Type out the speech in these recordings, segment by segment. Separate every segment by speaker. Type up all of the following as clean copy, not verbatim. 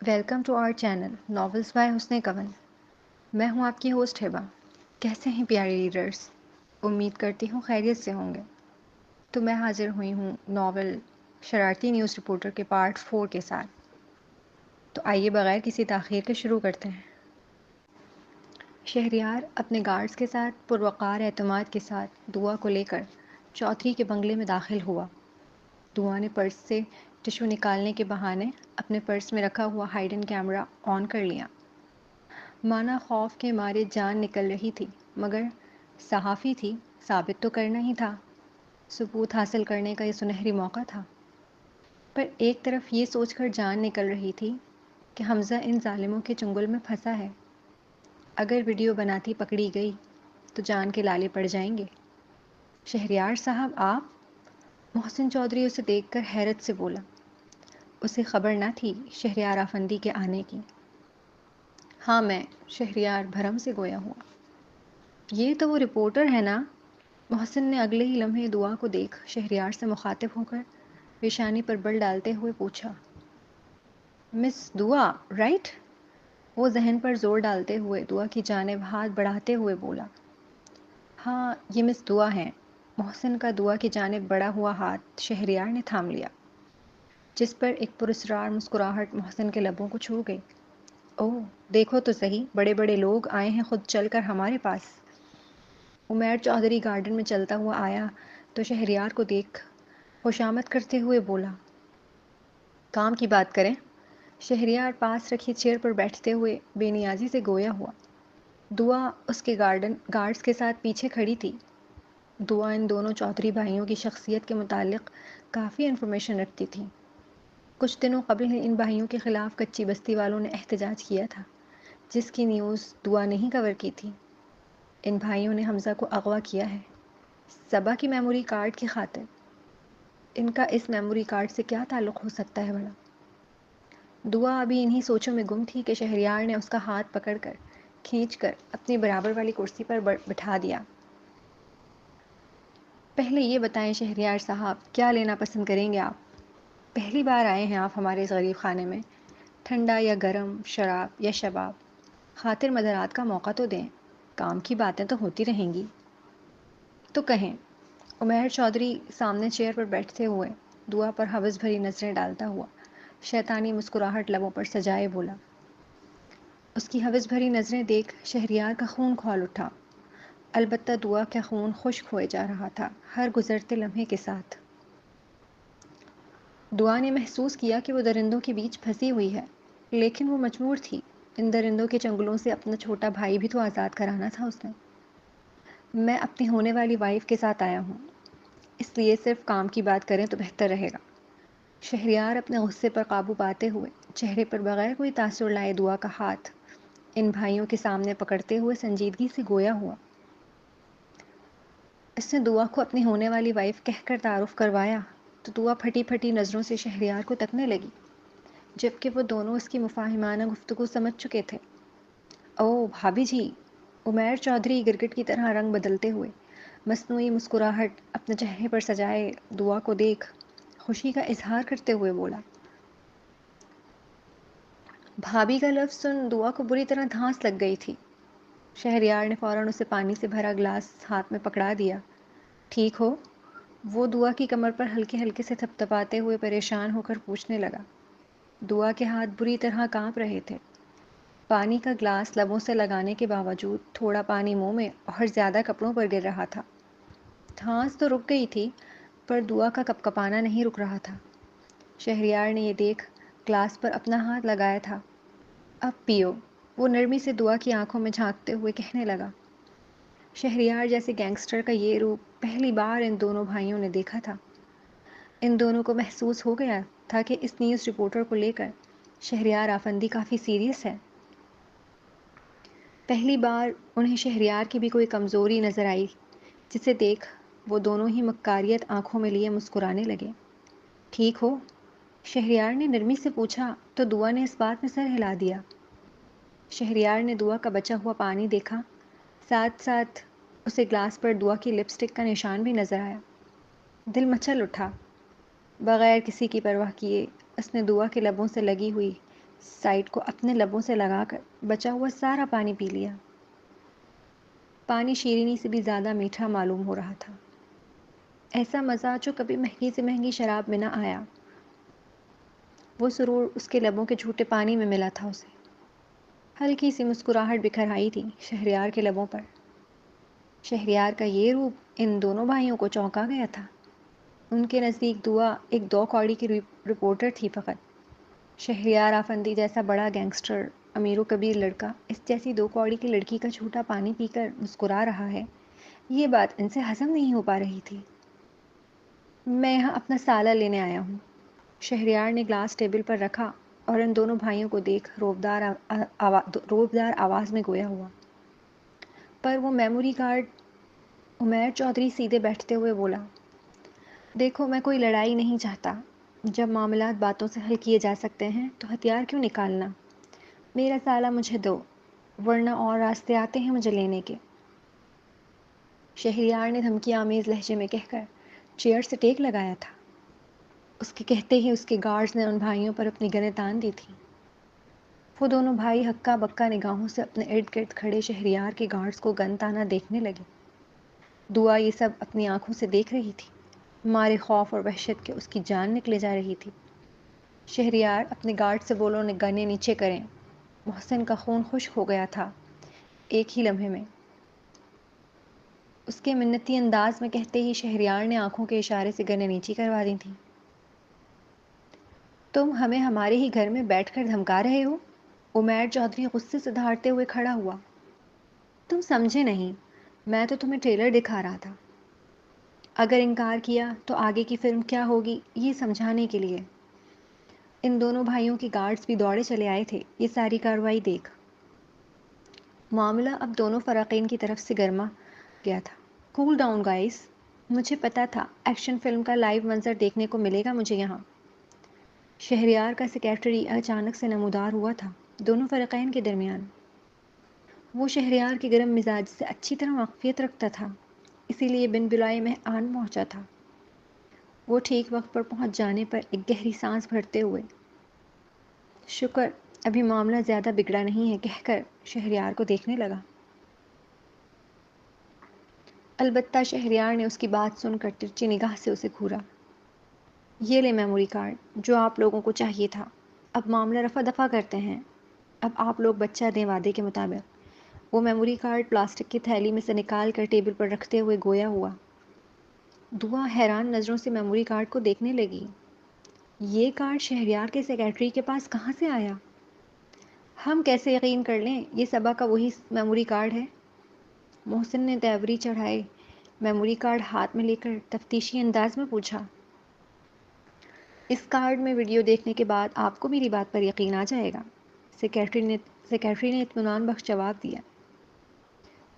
Speaker 1: Welcome to our channel novels by Hasan کون. میں ہوں آپ کی ہوسٹ ہبا. کیسے ہیں پیارے ریڈرز؟ امید کرتی ہوں خیریت سے ہوں گے. تو میں حاضر ہوئی ہوں ناول شرارتی نیوز رپورٹر کے پارٹ 4 کے ساتھ. تو آئیے بغیر کسی تاخیر کے شروع کرتے ہیں. شہریار اپنے گارڈز کے ساتھ پروقار اعتماد کے ساتھ دعا کو لے کر چودھری کے بنگلے میں داخل ہوا. دعا نے پرس سے ٹشو نکالنے کے بہانے اپنے پرس میں رکھا ہوا ہائیڈن کیمرہ آن کر لیا. مانا خوف کے مارے جان نکل رہی تھی، مگر صحافی تھی، ثابت تو کرنا ہی تھا. ثبوت حاصل کرنے کا یہ سنہری موقع تھا. پر ایک طرف یہ سوچ کر جان نکل رہی تھی کہ حمزہ ان ظالموں کے چنگل میں پھنسا ہے. اگر ویڈیو بناتی پکڑی گئی تو جان کے لالے پڑ جائیں گے. شہریار صاحب آپ؟ محسن چودھری اسے دیکھ کر حیرت سے بولا. اسے خبر نہ تھی شہریار آفندی کے آنے کی. ہاں میں. شہریار بھرم سے گویا ہوا. یہ تو وہ رپورٹر ہے نا؟ محسن نے اگلے ہی لمحے دعا کو دیکھ شہریار سے مخاطب ہو کر پیشانی پر بل ڈالتے ہوئے پوچھا. مس دعا رائٹ؟ وہ ذہن پر زور ڈالتے ہوئے دعا کی جانب ہاتھ بڑھاتے ہوئے بولا. ہاں یہ مس دعا ہیں. محسن کا دعا کی جانب بڑھا ہوا ہاتھ شہریار نے تھام لیا، جس پر ایک پراسرار مسکراہٹ محسن کے لبوں کو چھو گئی. اوہ دیکھو تو صحیح، بڑے بڑے لوگ آئے ہیں خود چل کر ہمارے پاس. عمیر چودھری گارڈن میں چلتا ہوا آیا تو شہریار کو دیکھ خوشامد کرتے ہوئے بولا. کام کی بات کریں. شہریار پاس رکھی چیئر پر بیٹھتے ہوئے بے نیازی سے گویا ہوا. دعا اس کے گارڈز کے ساتھ پیچھے کھڑی تھی. دعا ان دونوں چودھری بھائیوں کی شخصیت کے متعلق کافی انفارمیشن رکھتی تھی. کچھ دنوں قبل ہی ان بھائیوں کے خلاف کچی بستی والوں نے احتجاج کیا تھا، جس کی نیوز دعا نہیں کور کی تھی. ان بھائیوں نے حمزہ کو اغوا کیا ہے، صبا کی میموری کارڈ کی خاطر. ان کا اس میموری کارڈ سے کیا تعلق ہو سکتا ہے بھلا؟ دعا ابھی انہی سوچوں میں گم تھی کہ شہریار نے اس کا ہاتھ پکڑ کر کھینچ کر اپنی برابر والی کرسی پر بٹھا دیا. پہلے یہ بتائیں شہریار صاحب، کیا لینا پسند کریں گے آپ؟ پہلی بار آئے ہیں آپ ہمارے غریب خانے میں. ٹھنڈا یا گرم، شراب یا شباب، خاطر مدارات کا موقع تو دیں. کام کی باتیں تو ہوتی رہیں گی. تو کہیں. عمیر چودھری سامنے چیئر پر بیٹھتے ہوئے دعا پر ہوس بھری نظریں ڈالتا ہوا شیطانی مسکراہٹ لبوں پر سجائے بولا. اس کی ہوس بھری نظریں دیکھ شہریار کا خون کھول اٹھا. البتہ دعا کا خون خشک ہوئے جا رہا تھا ہر گزرتے لمحے کے ساتھ. دعا نے محسوس کیا کہ وہ درندوں کے بیچ پھنسی ہوئی ہے، لیکن وہ مجبور تھی. ان درندوں کے چنگلوں سے اپنا چھوٹا بھائی بھی تو آزاد کرانا تھا اس نے. میں اپنی ہونے والی وائف کے ساتھ آیا ہوں، اس لیے صرف کام کی بات کریں تو بہتر رہے گا. شہریار اپنے غصے پر قابو پاتے ہوئے چہرے پر بغیر کوئی تاثر لائے دعا کا ہاتھ ان بھائیوں کے سامنے پکڑتے ہوئے سنجیدگی سے گویا ہوا. اس نے دعا کو اپنی ہونے والی وائف کہہ کر تعارف کروایا تو دعا پھٹی پھٹی نظروں سے شہریار کو تکنے لگی، جبکہ وہ دونوں اس کی مفاہمانہ گفتگو سمجھ چکے تھے. اوہ بھابھی جی. عمیر چودھری گرگٹ کی طرح رنگ بدلتے ہوئے مصنوعی مسکراہٹ اپنے چہرے پر سجائے دعا کو دیکھ خوشی کا اظہار کرتے ہوئے بولا. بھابھی کا لفظ سن دعا کو بری طرح دھانس لگ گئی تھی. شہریار نے فوراً اسے پانی سے بھرا گلاس ہاتھ میں پکڑا دیا. ٹھیک ہو؟ وہ دعا کی کمر پر ہلکے ہلکے سے تھپتھپاتے ہوئے پریشان ہو کر پوچھنے لگا. دعا کے ہاتھ بری طرح کانپ رہے تھے. پانی کا گلاس لبوں سے لگانے کے باوجود تھوڑا پانی منہ میں اور زیادہ کپڑوں پر گر رہا تھا. دھانس تو رک گئی تھی، پر دعا کا کپکپانا نہیں رک رہا تھا. شہریار نے یہ دیکھ گلاس پر اپنا ہاتھ لگایا تھا. اب پیو، وہ نرمی سے دعا کی آنکھوں میں جھانکتے ہوئے کہنے لگا. شہریار جیسے گینگسٹر کا یہ روپ پہلی بار ان دونوں بھائیوں نے دیکھا تھا. ان دونوں کو محسوس ہو گیا تھا کہ اس نیوز رپورٹر کو لے کر شہریار آفندی کافی سیریس ہے. پہلی بار انہیں شہریار کی بھی کوئی کمزوری نظر آئی، جسے دیکھ وہ دونوں ہی مکاریت آنکھوں میں لیے مسکرانے لگے. ٹھیک ہو؟ شہریار نے نرمی سے پوچھا تو دعا نے اس بات میں سر ہلا دیا. شہریار نے دعا کا بچا ہوا پانی دیکھا، ساتھ ساتھ اسے گلاس پر دعا کی لپسٹک کا نشان بھی نظر آیا. دل مچل اٹھا. بغیر کسی کی پرواہ کیے اس نے دعا کے لبوں سے لگی ہوئی سائڈ کو اپنے لبوں سے لگا کر بچا ہوا سارا پانی پی لیا۔ پانی شیرینی سے بھی زیادہ میٹھا معلوم ہو رہا تھا، ایسا مزہ جو کبھی مہنگی سے مہنگی شراب میں نہ آیا۔ وہ سرور اس کے لبوں کے جھوٹے پانی میں ملا تھا اسے۔ ہلکی سی مسکراہٹ بکھر آئی تھی شہریار کے لبوں پر۔ شہریار کا یہ روپ ان دونوں بھائیوں کو چونکا گیا تھا۔ ان کے نزدیک دعا ایک 2 کوڑی کی رپورٹر تھی فقط۔ شہریار آفندی جیسا بڑا گینگسٹر، امیر و کبیر لڑکا اس جیسی 2 کوڑی کی لڑکی کا جھوٹا پانی پی کر مسکرا رہا ہے، یہ بات ان سے ہضم نہیں ہو پا رہی تھی۔ میں یہاں اپنا سالہ لینے آیا ہوں۔ شہریار نے گلاس ٹیبل پر رکھا اور ان دونوں بھائیوں کو دیکھ روبدار آواز میں گویا ہوا۔ پر وہ میموری کارڈ عمیر چودھری سیدھے بیٹھتے ہوئے بولا، دیکھو میں کوئی لڑائی نہیں چاہتا۔ جب معاملات باتوں سے حل کیے جا سکتے ہیں تو ہتھیار کیوں نکالنا؟ میرا سالہ مجھے دو، ورنہ اور راستے آتے ہیں مجھے لینے کے۔ شہریار نے دھمکی آمیز لہجے میں کہہ کر چیئر سے ٹیک لگایا تھا۔ اس کے کہتے ہی اس کے گارڈز نے ان بھائیوں پر اپنی گنیں تان دی تھیں۔ وہ دونوں بھائی ہکا بکا نگاہوں سے اپنے ارد گرد کھڑے شہریار کے گارڈز کو گن تانا دیکھنے لگے۔ دعا یہ سب اپنی آنکھوں سے دیکھ رہی تھی، مارے خوف اور وحشت کے اس کی جان نکلے جا رہی تھی۔ شہریار اپنے گارڈ سے بولو گنے نیچے کریں۔ محسن کا خون خشک ہو گیا تھا ایک ہی لمحے میں۔ اس کے منتی انداز میں کہتے ہی شہریار نے آنکھوں کے اشارے سے گنیں نیچی کروا دی تھیں۔ تم ہمیں ہمارے ہی گھر میں بیٹھ کر دھمکا رہے ہو؟ عمیر چودھری غصے سے دھاڑتے ہوئے کھڑا ہوا۔ تم سمجھے نہیں، میں تو تمہیں ٹریلر دکھا رہا تھا۔ اگر انکار کیا تو آگے کی فلم کیا ہوگی یہ سمجھانے کے لیے۔ ان دونوں بھائیوں کے گارڈز بھی دوڑے چلے آئے تھے یہ ساری کارروائی دیکھ۔ معاملہ اب دونوں فریقین کی طرف سے گرما گیا تھا۔ کول ڈاؤن گائز، مجھے پتا تھا ایکشن فلم کا لائیو منظر دیکھنے کو ملے گا مجھے یہاں۔ شہریار کا سیکریٹری اچانک سے نمودار ہوا تھا دونوں فریقین کے درمیان۔ وہ شہریار کے گرم مزاج سے اچھی طرح واقفیت رکھتا تھا، اسی لیے بن بلائے مہمان پہنچا تھا۔ وہ ٹھیک وقت پر پہنچ جانے پر ایک گہری سانس بھرتے ہوئے شکر ابھی معاملہ زیادہ بگڑا نہیں ہے کہہ کر شہریار کو دیکھنے لگا۔ البتہ شہریار نے اس کی بات سن کر ترچھی نگاہ سے اسے گھورا۔ یہ لے میموری کارڈ جو آپ لوگوں کو چاہیے تھا۔ اب معاملہ رفع دفع کرتے ہیں۔ اب آپ لوگ بچہ دیں وعدے کے مطابق۔ وہ میموری کارڈ پلاسٹک کی تھیلی میں سے نکال کر ٹیبل پر رکھتے ہوئے گویا ہوا۔ دعا حیران نظروں سے میموری کارڈ کو دیکھنے لگی۔ یہ کارڈ شہریار کے سیکریٹری کے پاس کہاں سے آیا؟ ہم کیسے یقین کر لیں یہ صبا کا وہی میموری کارڈ ہے؟ محسن نے تیوری چڑھائے میموری کارڈ ہاتھ میں لے کر تفتیشی انداز میں پوچھا۔ اس کارڈ میں ویڈیو دیکھنے کے بعد آپ کو میری بات پر یقین آ جائے گا، سیکریٹری نے اطمینان بخش جواب دیا۔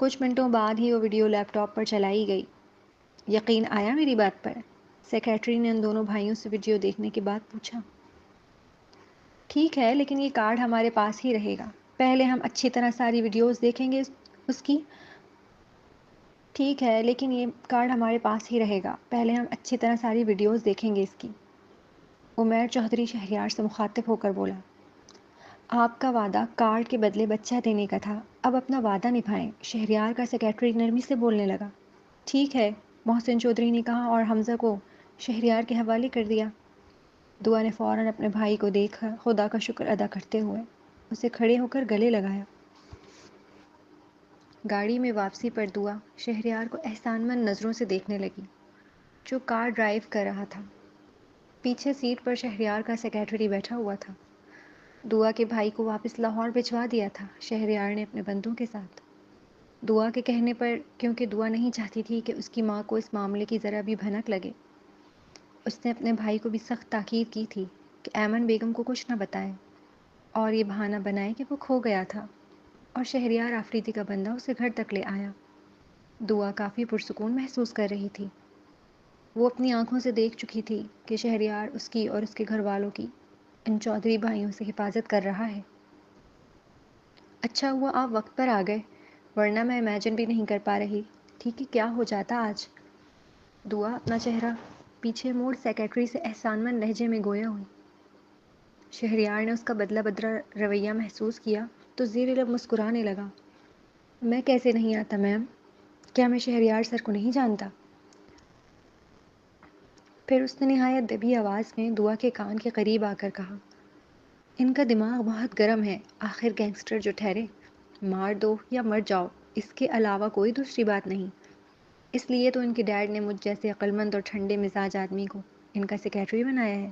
Speaker 1: کچھ منٹوں بعد ہی وہ ویڈیو لیپ ٹاپ پر چلائی گئی۔ یقین آیا میری بات پر؟ سیکریٹری نے ان دونوں بھائیوں سے ویڈیو دیکھنے کے بعد پوچھا۔ ٹھیک ہے لیکن یہ کارڈ ہمارے پاس ہی رہے گا، پہلے ہم اچھی طرح ساری ویڈیوز دیکھیں گے اس کی۔ ٹھیک ہے لیکن یہ کارڈ ہمارے پاس ہی رہے گا، پہلے ہم اچھی طرح ساری ویڈیوز دیکھیں گے اس کی۔ عمیر چودھری شہریار سے مخاطب ہو کر بولا، آپ کا وعدہ کارڈ کے بدلے بچہ دینے کا تھا، اب اپنا وعدہ نبھائیں۔ شہریار کا سیکریٹری نرمی سے بولنے لگا۔ ٹھیک ہے، محسن چودھری نے کہا اور حمزہ کو شہریار کے حوالے کر دیا۔ دعا نے فوراً اپنے بھائی کو دیکھا خدا کا شکر ادا کرتے ہوئے اسے کھڑے ہو کر گلے لگایا۔ گاڑی میں واپسی پر دعا شہریار کو احسان مند نظروں سے دیکھنے لگی جو کار ڈرائیو کر رہا تھا۔ پیچھے سیٹ پر شہریار کا سیکریٹری بیٹھا ہوا تھا۔ دعا کے بھائی کو واپس لاہور بھجوا دیا تھا شہریار نے اپنے بندوں کے ساتھ۔ دعا کے کہنے پر، کیونکہ دعا نہیں چاہتی تھی کہ اس کی ماں کو اس معاملے کی ذرا بھی بھنک لگے، اس نے اپنے بھائی کو بھی سخت تاکید کی تھی کہ ایمن بیگم کو کچھ نہ بتائے اور یہ بہانہ بنائے کہ وہ کھو گیا تھا اور شہریار آفریدی کا بندہ اسے گھر تک لے آیا۔ دعا کافی پرسکون محسوس کر رہی تھی۔ وہ اپنی آنکھوں سے دیکھ چکی تھی کہ شہریار اس کی اور اس کے گھر والوں کی ان چودھری بھائیوں سے حفاظت کر رہا ہے۔ اچھا ہوا آپ وقت پر آ گئے، ورنہ میں امیجن بھی نہیں کر پا رہی تھی کہ کیا ہو جاتا آج۔ دعا اپنا چہرہ پیچھے موڑ سیکریٹری سے احسان مند لہجے میں گویا ہوئی۔ شہریار نے اس کا بدلہ بدرہ رویہ محسوس کیا تو زیر لب مسکرانے لگا۔ میں کیسے نہیں آتا میم؟ کیا میں شہریار سر کو نہیں جانتا؟ پھر اس نے نہایت دبی آواز میں دعا کے کان کے قریب آ کر کہا، ان کا دماغ بہت گرم ہے، آخر گینگسٹر جو ٹھہرے، مار دو یا مر جاؤ، اس کے علاوہ کوئی دوسری بات نہیں۔ اس لیے تو ان کے ڈیڈ نے مجھ جیسے عقلمند اور ٹھنڈے مزاج آدمی کو ان کا سیکریٹری بنایا ہے۔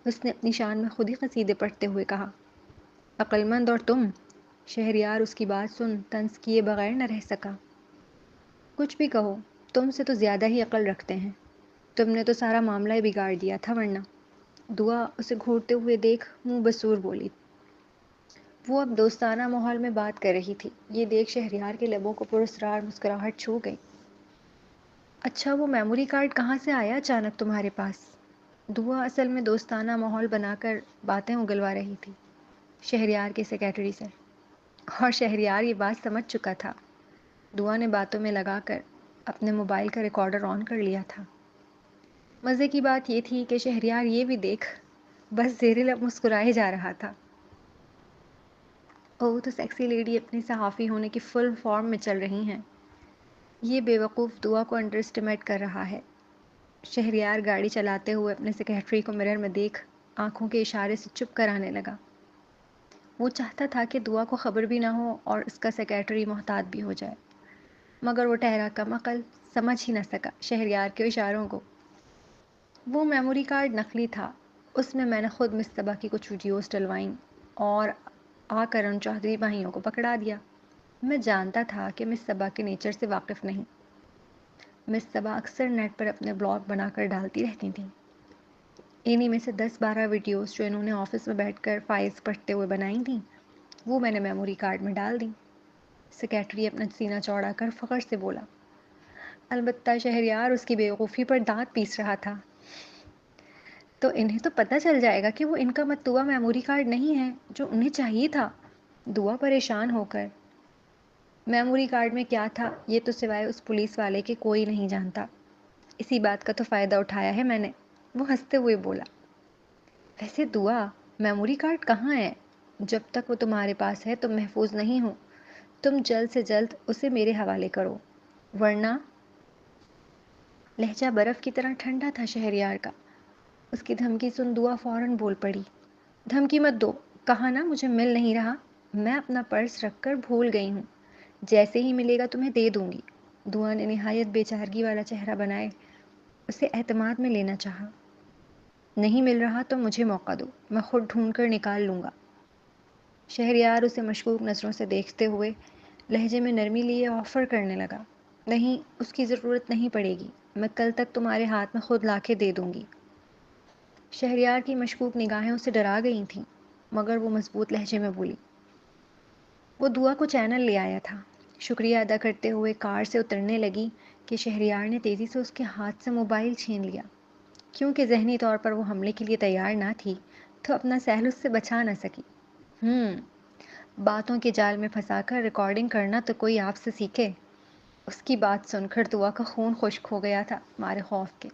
Speaker 1: اس نے اپنی شان میں خود ہی قصیدے پڑھتے ہوئے کہا۔ عقلمند اور تم؟ شہریار اس کی بات سن طنز کیے بغیر نہ رہ سکا۔ کچھ بھی کہو، تم سے تو زیادہ ہی عقل رکھتے ہیں، تم نے تو سارا معاملہ ہی بگاڑ دیا تھا ورنہ۔ دعا اسے گھورتے ہوئے دیکھ منہ بسور بولی۔ وہ اب دوستانہ ماحول میں بات کر رہی تھی، یہ دیکھ شہریار کے لبوں کو پراسرار مسکراہٹ چھو گئی۔ اچھا وہ میموری کارڈ کہاں سے آیا اچانک تمہارے پاس؟ دعا اصل میں دوستانہ ماحول بنا کر باتیں اگلوا رہی تھی شہریار کے سیکریٹری سے، اور شہریار یہ بات سمجھ چکا تھا۔ دعا نے باتوں میں لگا کر اپنے موبائل کا ریکارڈر آن کر لیا تھا۔ مزے کی بات یہ تھی کہ شہریار یہ بھی دیکھ بس زیر لب مسکرائے جا رہا تھا۔ اوہ تو سیکسی لیڈی اپنی صحافی ہونے کی فل فارم میں چل رہی ہیں۔ یہ بے وقوف دعا کو انڈر اسٹیمیٹ کر رہا ہے۔ شہریار گاڑی چلاتے ہوئے اپنے سیکریٹری کو مرر میں دیکھ آنکھوں کے اشارے سے چپ کرانے لگا۔ وہ چاہتا تھا کہ دعا کو خبر بھی نہ ہو اور اس کا سیکریٹری محتاط بھی ہو جائے، مگر وہ ٹھہرا کم عقل سمجھ ہی نہ سکا شہریار کے اشاروں کو۔ وہ میموری کارڈ نقلی تھا، اس میں نے خود مس صبا کی کچھ ویڈیوز ڈلوائیں اور آ کر ان چودھری بھائیوں کو پکڑا دیا۔ میں جانتا تھا کہ مس صبا کے نیچر سے واقف نہیں۔ مس صبا اکثر نیٹ پر اپنے بلاگ بنا کر ڈالتی رہتی تھیں۔ انہی میں سے 10-12 ویڈیوز جو انہوں نے آفس میں بیٹھ کر فائلز پڑھتے ہوئے بنائی تھیں، وہ میں نے میموری کارڈ میں ڈال دیں۔ سیکریٹری اپنا سینہ چوڑا کر فخر سے بولا۔ البتہ شہریار اس کی بیوقوفی پر دانت پیس رہا تھا۔ تو انہیں تو پتہ چل جائے گا کہ وہ ان کا مطلوبہ میموری کارڈ نہیں ہے جو انہیں چاہیے تھا۔ دعا پریشان ہو کر، میموری کارڈ میں کیا تھا یہ تو سوائے اس پولیس والے کے کوئی نہیں جانتا، اسی بات کا تو فائدہ اٹھایا ہے میں نے، وہ ہنستے ہوئے بولا۔ ویسے دعا، میموری کارڈ کہاں ہے؟ جب تک وہ تمہارے پاس ہے تم محفوظ نہیں ہو، تم جلد سے جلد اسے میرے حوالے کرو، ورنہ۔ لہجہ برف کی طرح ٹھنڈا تھا شہریار کا۔ اس کی دھمکی سن دعا فوراً بول پڑی۔ دھمکی مت دو، کہا نا مجھے مل نہیں رہا، میں اپنا پرس رکھ کر بھول گئی ہوں، جیسے ہی ملے گا تمہیں دے دوں گی۔ دعا نے نہایت بے چارگی والا چہرہ بنائے اسے اعتماد میں لینا چاہا۔ نہیں مل رہا تو مجھے موقع دو، میں خود ڈھونڈ کر نکال لوں گا۔ شہریار اسے مشکوک نظروں سے دیکھتے ہوئے لہجے میں نرمی لیے آفر کرنے لگا۔ نہیں، اس کی ضرورت نہیں پڑے گی، میں کل تک تمہارے ہاتھ میں خود لا کے دے دوں گی۔ شہریار کی مشکوک نگاہیں اسے ڈرا گئی تھیں، مگر وہ مضبوط لہجے میں بولی۔ وہ دعا کو چینل لے آیا تھا۔ شکریہ ادا کرتے ہوئے کار سے اترنے لگی کہ شہریار نے تیزی سے اس کے ہاتھ سے موبائل چھین لیا۔ کیونکہ ذہنی طور پر وہ حملے کے لیے تیار نہ تھی تو اپنا سہل اس سے بچا نہ سکی۔ باتوں کے جال میں پھنسا کر ریکارڈنگ کرنا تو کوئی آپ سے سیکھے۔ اس کی بات سن کر دعا کا خون خشک ہو گیا تھا مارے خوف کے۔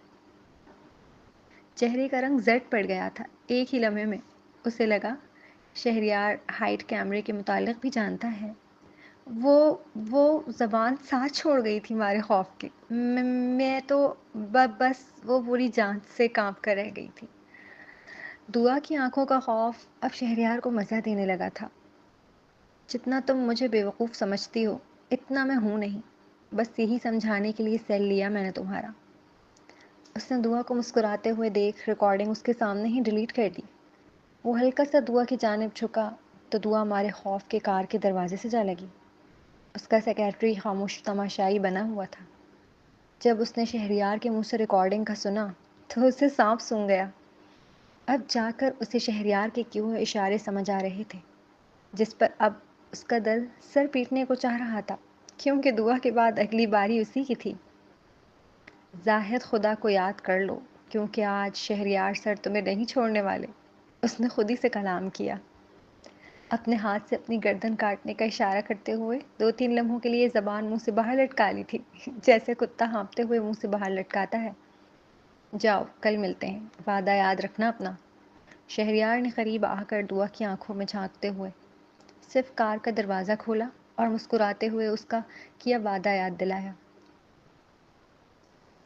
Speaker 1: چہرے کا رنگ زرد پڑ گیا تھا ایک ہی لمحے میں۔ اسے لگا شہریار ہائٹ کیمرے کے متعلق بھی جانتا ہے۔ وہ زبان ساتھ چھوڑ گئی تھی مارے خوف کے۔ میں تو بس وہ پوری جان سے کانپ کر رہ گئی تھی۔ دعا کی آنکھوں کا خوف اب شہریار کو مزہ دینے لگا تھا۔ جتنا تم مجھے بیوقوف سمجھتی ہو اتنا میں ہوں نہیں، بس یہی سمجھانے کے لیے سیل لیا میں نے تمہارا۔ اس نے دعا کو مسکراتے ہوئے دیکھ ریکارڈنگ اس کے سامنے ہی ڈیلیٹ کر دی۔ وہ ہلکا سا دعا کی جانب جھکا تو دعا مارے خوف کے کار کے دروازے سے جا لگی۔ اس کا سیکریٹری خاموش تماشائی بنا ہوا تھا۔ جب اس نے شہریار کے منہ سے ریکارڈنگ کا سنا تو اسے سانپ سونگھ گیا۔ اب جا کر اسے شہریار کے کیے ہوئے اشارے سمجھ آ رہے تھے، جس پر اب اس کا دل سر پیٹنے کو چاہ رہا تھا، کیونکہ دعا کے بعد اگلی باری اسی کی تھی۔ زاہد خدا کو یاد کر لو، کیونکہ آج شہریار سر تمہیں نہیں چھوڑنے والے۔ اس نے خود ہی سے کلام کیا، اپنے ہاتھ سے اپنی گردن کاٹنے کا اشارہ کرتے ہوئے 2-3 لمحوں کے لیے زبان منہ سے باہر لٹکا لی تھی، جیسے کتا ہانپتے ہوئے منہ سے باہر لٹکاتا ہے۔ جاؤ، کل ملتے ہیں، وعدہ یاد رکھنا اپنا۔ شہریار نے قریب آ کر دعا کی آنکھوں میں جھانکتے ہوئے صرف کار کا دروازہ کھولا اور مسکراتے ہوئے اس کا کیا وعدہ یاد دلایا۔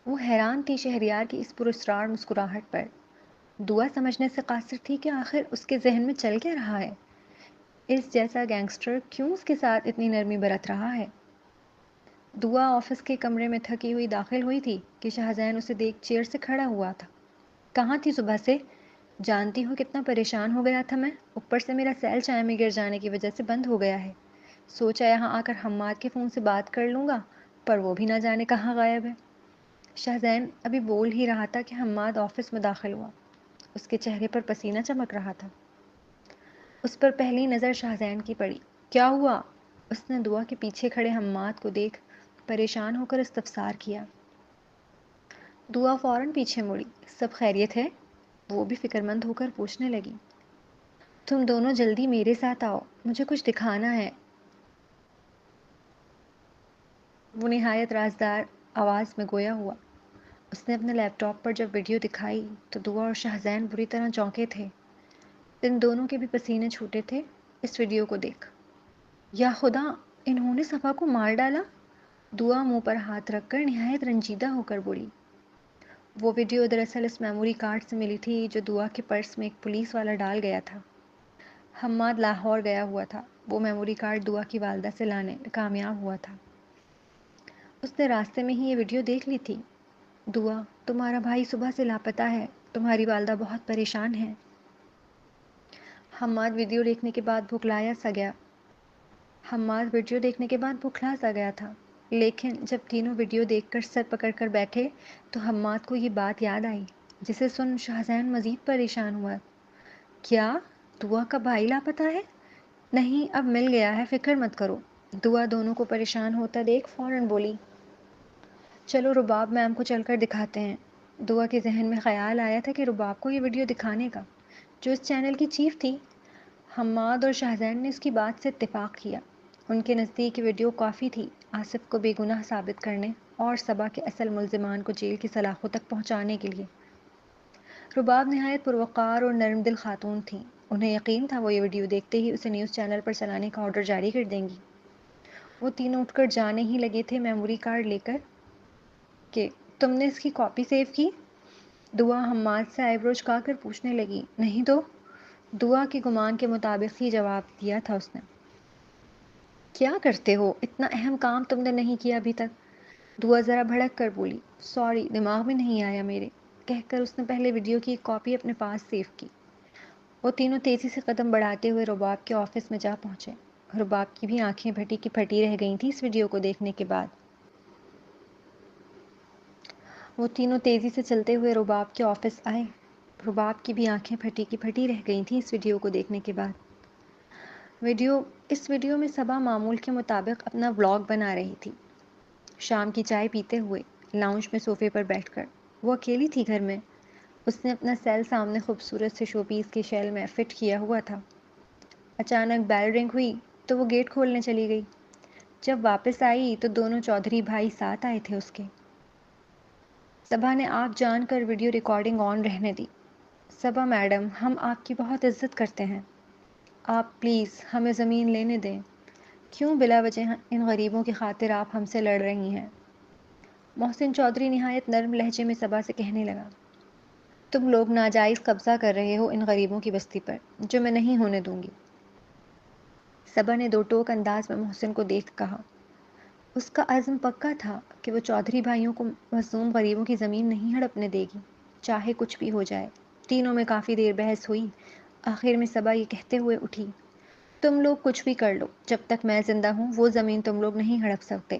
Speaker 1: وہ حیران تھی شہریار کی اس پراسرار مسکراہٹ پر۔ دعا سمجھنے سے قاصر تھی کہ آخر اس کے ذہن میں چل کیا رہا ہے۔ اس جیسا گینگسٹر کیوں اس کے ساتھ اتنی نرمی برت رہا ہے؟ دعا آفس کے کمرے میں تھکی ہوئی داخل ہوئی تھی کہ شاہزین اسے دیکھ چیئر سے کھڑا ہوا تھا۔ کہاں تھی صبح سے؟ جانتی ہو کتنا پریشان ہو گیا تھا میں، اوپر سے میرا سیل چائے میں گر جانے کی وجہ سے بند ہو گیا ہے۔ سوچا یہاں آ کر حماد کے فون سے بات کر لوں گا، پر وہ بھی نہ جانے کہاں غائب ہے۔ شاہزین ابھی بول ہی رہا تھا کہ حماد آفس میں داخل ہوا۔ اس کے چہرے پر پسینہ چمک رہا تھا۔ اس پر پہلی نظر شاہزین کی پڑی۔ کیا ہوا؟ اس نے دعا کے پیچھے کھڑے حماد کو دیکھ پریشان ہو کر استفسار کیا۔ دعا فوراً پیچھے مڑی۔ سب خیریت ہے؟ وہ بھی فکر مند ہو کر پوچھنے لگی۔ تم دونوں جلدی میرے ساتھ آؤ، مجھے کچھ دکھانا ہے۔ وہ نہایت رازدار آواز میں گویا ہوا۔ اس نے اپنے لیپ ٹاپ پر جب ویڈیو دکھائی تو دعا اور شاہزین بری طرح چونکے تھے۔ ان دونوں کے بھی پسینے چھوٹے تھے اس ویڈیو کو دیکھ۔ یا خدا، انہوں نے صفا کو مار ڈالا؟ دعا منہ پر ہاتھ رکھ کر نہایت رنجیدہ ہو کر بولی۔ وہ ویڈیو دراصل اس میموری کارڈ سے ملی تھی جو دعا کے پرس میں ایک پولیس والا ڈال گیا تھا۔ حماد لاہور گیا ہوا تھا۔ وہ میموری کارڈ دعا کی والدہ سے لانے میں کامیاب ہوا تھا۔ اس نے راستے میں ہی یہ ویڈیو دیکھ لی تھی۔ دعا، تمہارا بھائی صبح سے لاپتہ ہے، تمہاری والدہ بہت پریشان ہے۔ حماد ویڈیو دیکھنے کے بعد بھوکھلا سا گیا تھا، لیکن جب تینوں ویڈیو دیکھ کر سر پکڑ کر بیٹھے تو حماد کو یہ بات یاد آئی، جسے سن شاہزین مزید پریشان ہوا۔ کیا؟ دعا کا بھائی لاپتہ ہے؟ نہیں، اب مل گیا ہے، فکر مت کرو۔ دعا دونوں کو پریشان ہوتا دیکھ فوراً بولی۔ چلو رباب میم کو چل کر دکھاتے ہیں۔ دعا کے ذہن میں خیال آیا تھا کہ رباب کو یہ ویڈیو دکھانے کا، جو اس چینل کی چیف تھی۔ حماد اور شاہزین نے اس کی بات سے اتفاق کیا۔ ان کے نزدیک یہ ویڈیو کافی تھی آصف کو بے گناہ ثابت کرنے اور صبا کے اصل ملزمان کو جیل کی سلاخوں تک پہنچانے کے لیے۔ رباب نہایت پروقار اور نرم دل خاتون تھیں۔ انہیں یقین تھا وہ یہ ویڈیو دیکھتے ہی اسے نیوز چینل پر چلانے کا آرڈر جاری کر دیں گی۔ وہ تینوں اٹھ کر جانے ہی لگے تھے میموری کارڈ لے کر کہ تم نے اس کی کاپی سیو کی؟ دعا حماد سے آئی برو جھکا کر پوچھنے لگی۔ نہیں تو؟ دعا کے گمان کے مطابق ہی جواب دیا تھا اس نے۔ کیا کرتے ہو؟ اتنا اہم کام تم نے نہیں کیا ابھی تک۔ دعا ذرا بھڑک کر بولی۔ سوری، دماغ میں نہیں آیا میرے، کہہ کر اس نے پہلے ویڈیو کی ایک کاپی اپنے پاس سیو کی۔ وہ تینوں تیزی سے قدم بڑھاتے ہوئے رباب کے آفس میں جا پہنچے۔ رباب کی بھی آنکھیں پھٹی کی پھٹی رہ گئی تھیں اس ویڈیو کو دیکھنے کے بعد۔ وہ تینوں تیزی سے چلتے ہوئے رباب کے آفس آئے۔ رباب کی بھی آنکھیں پھٹی کی پھٹی رہ گئی تھیں اس ویڈیو کو دیکھنے کے بعد۔ اس ویڈیو میں صبا معمول کے مطابق اپنا ولاگ بنا رہی تھی، شام کی چائے پیتے ہوئے لاؤنج میں صوفے پر بیٹھ کر۔ وہ اکیلی تھی گھر میں۔ اس نے اپنا سیل سامنے خوبصورت سے شو پیس کی شیل میں فٹ کیا ہوا تھا۔ اچانک بیل رنگ ہوئی تو وہ گیٹ کھولنے چلی گئی۔ جب واپس آئی تو دونوں چودھری بھائی ساتھ آئے تھے اس کے۔ صبا نے آپ جان کر ویڈیو ریکارڈنگ آن رہنے دی۔ صبا میڈم، ہم آپ کی بہت عزت کرتے ہیں، آپ پلیز ہمیں زمین لینے دیں۔ کیوں بلا وجہ ان غریبوں کی خاطر آپ ہم سے لڑ رہی ہیں؟ محسن چودھری نہایت نرم لہجے میں صبا سے کہنے لگا۔ تم لوگ ناجائز قبضہ کر رہے ہو ان غریبوں کی بستی پر، جو میں نہیں ہونے دوں گی۔ صبا نے دو ٹوک انداز میں محسن کو دیکھ کہا۔ اس کا عزم پکا تھا کہ وہ چودھری بھائیوں کو مظلوم غریبوں کی زمین نہیں ہڑپنے دے گی، چاہے کچھ بھی ہو جائے۔ تینوں میں کافی دیر بحث ہوئی۔ آخر میں صبا یہ کہتے ہوئے اٹھی، تم لوگ کچھ بھی کر لو، جب تک میں زندہ ہوں وہ زمین تم لوگ نہیں ہڑپ سکتے۔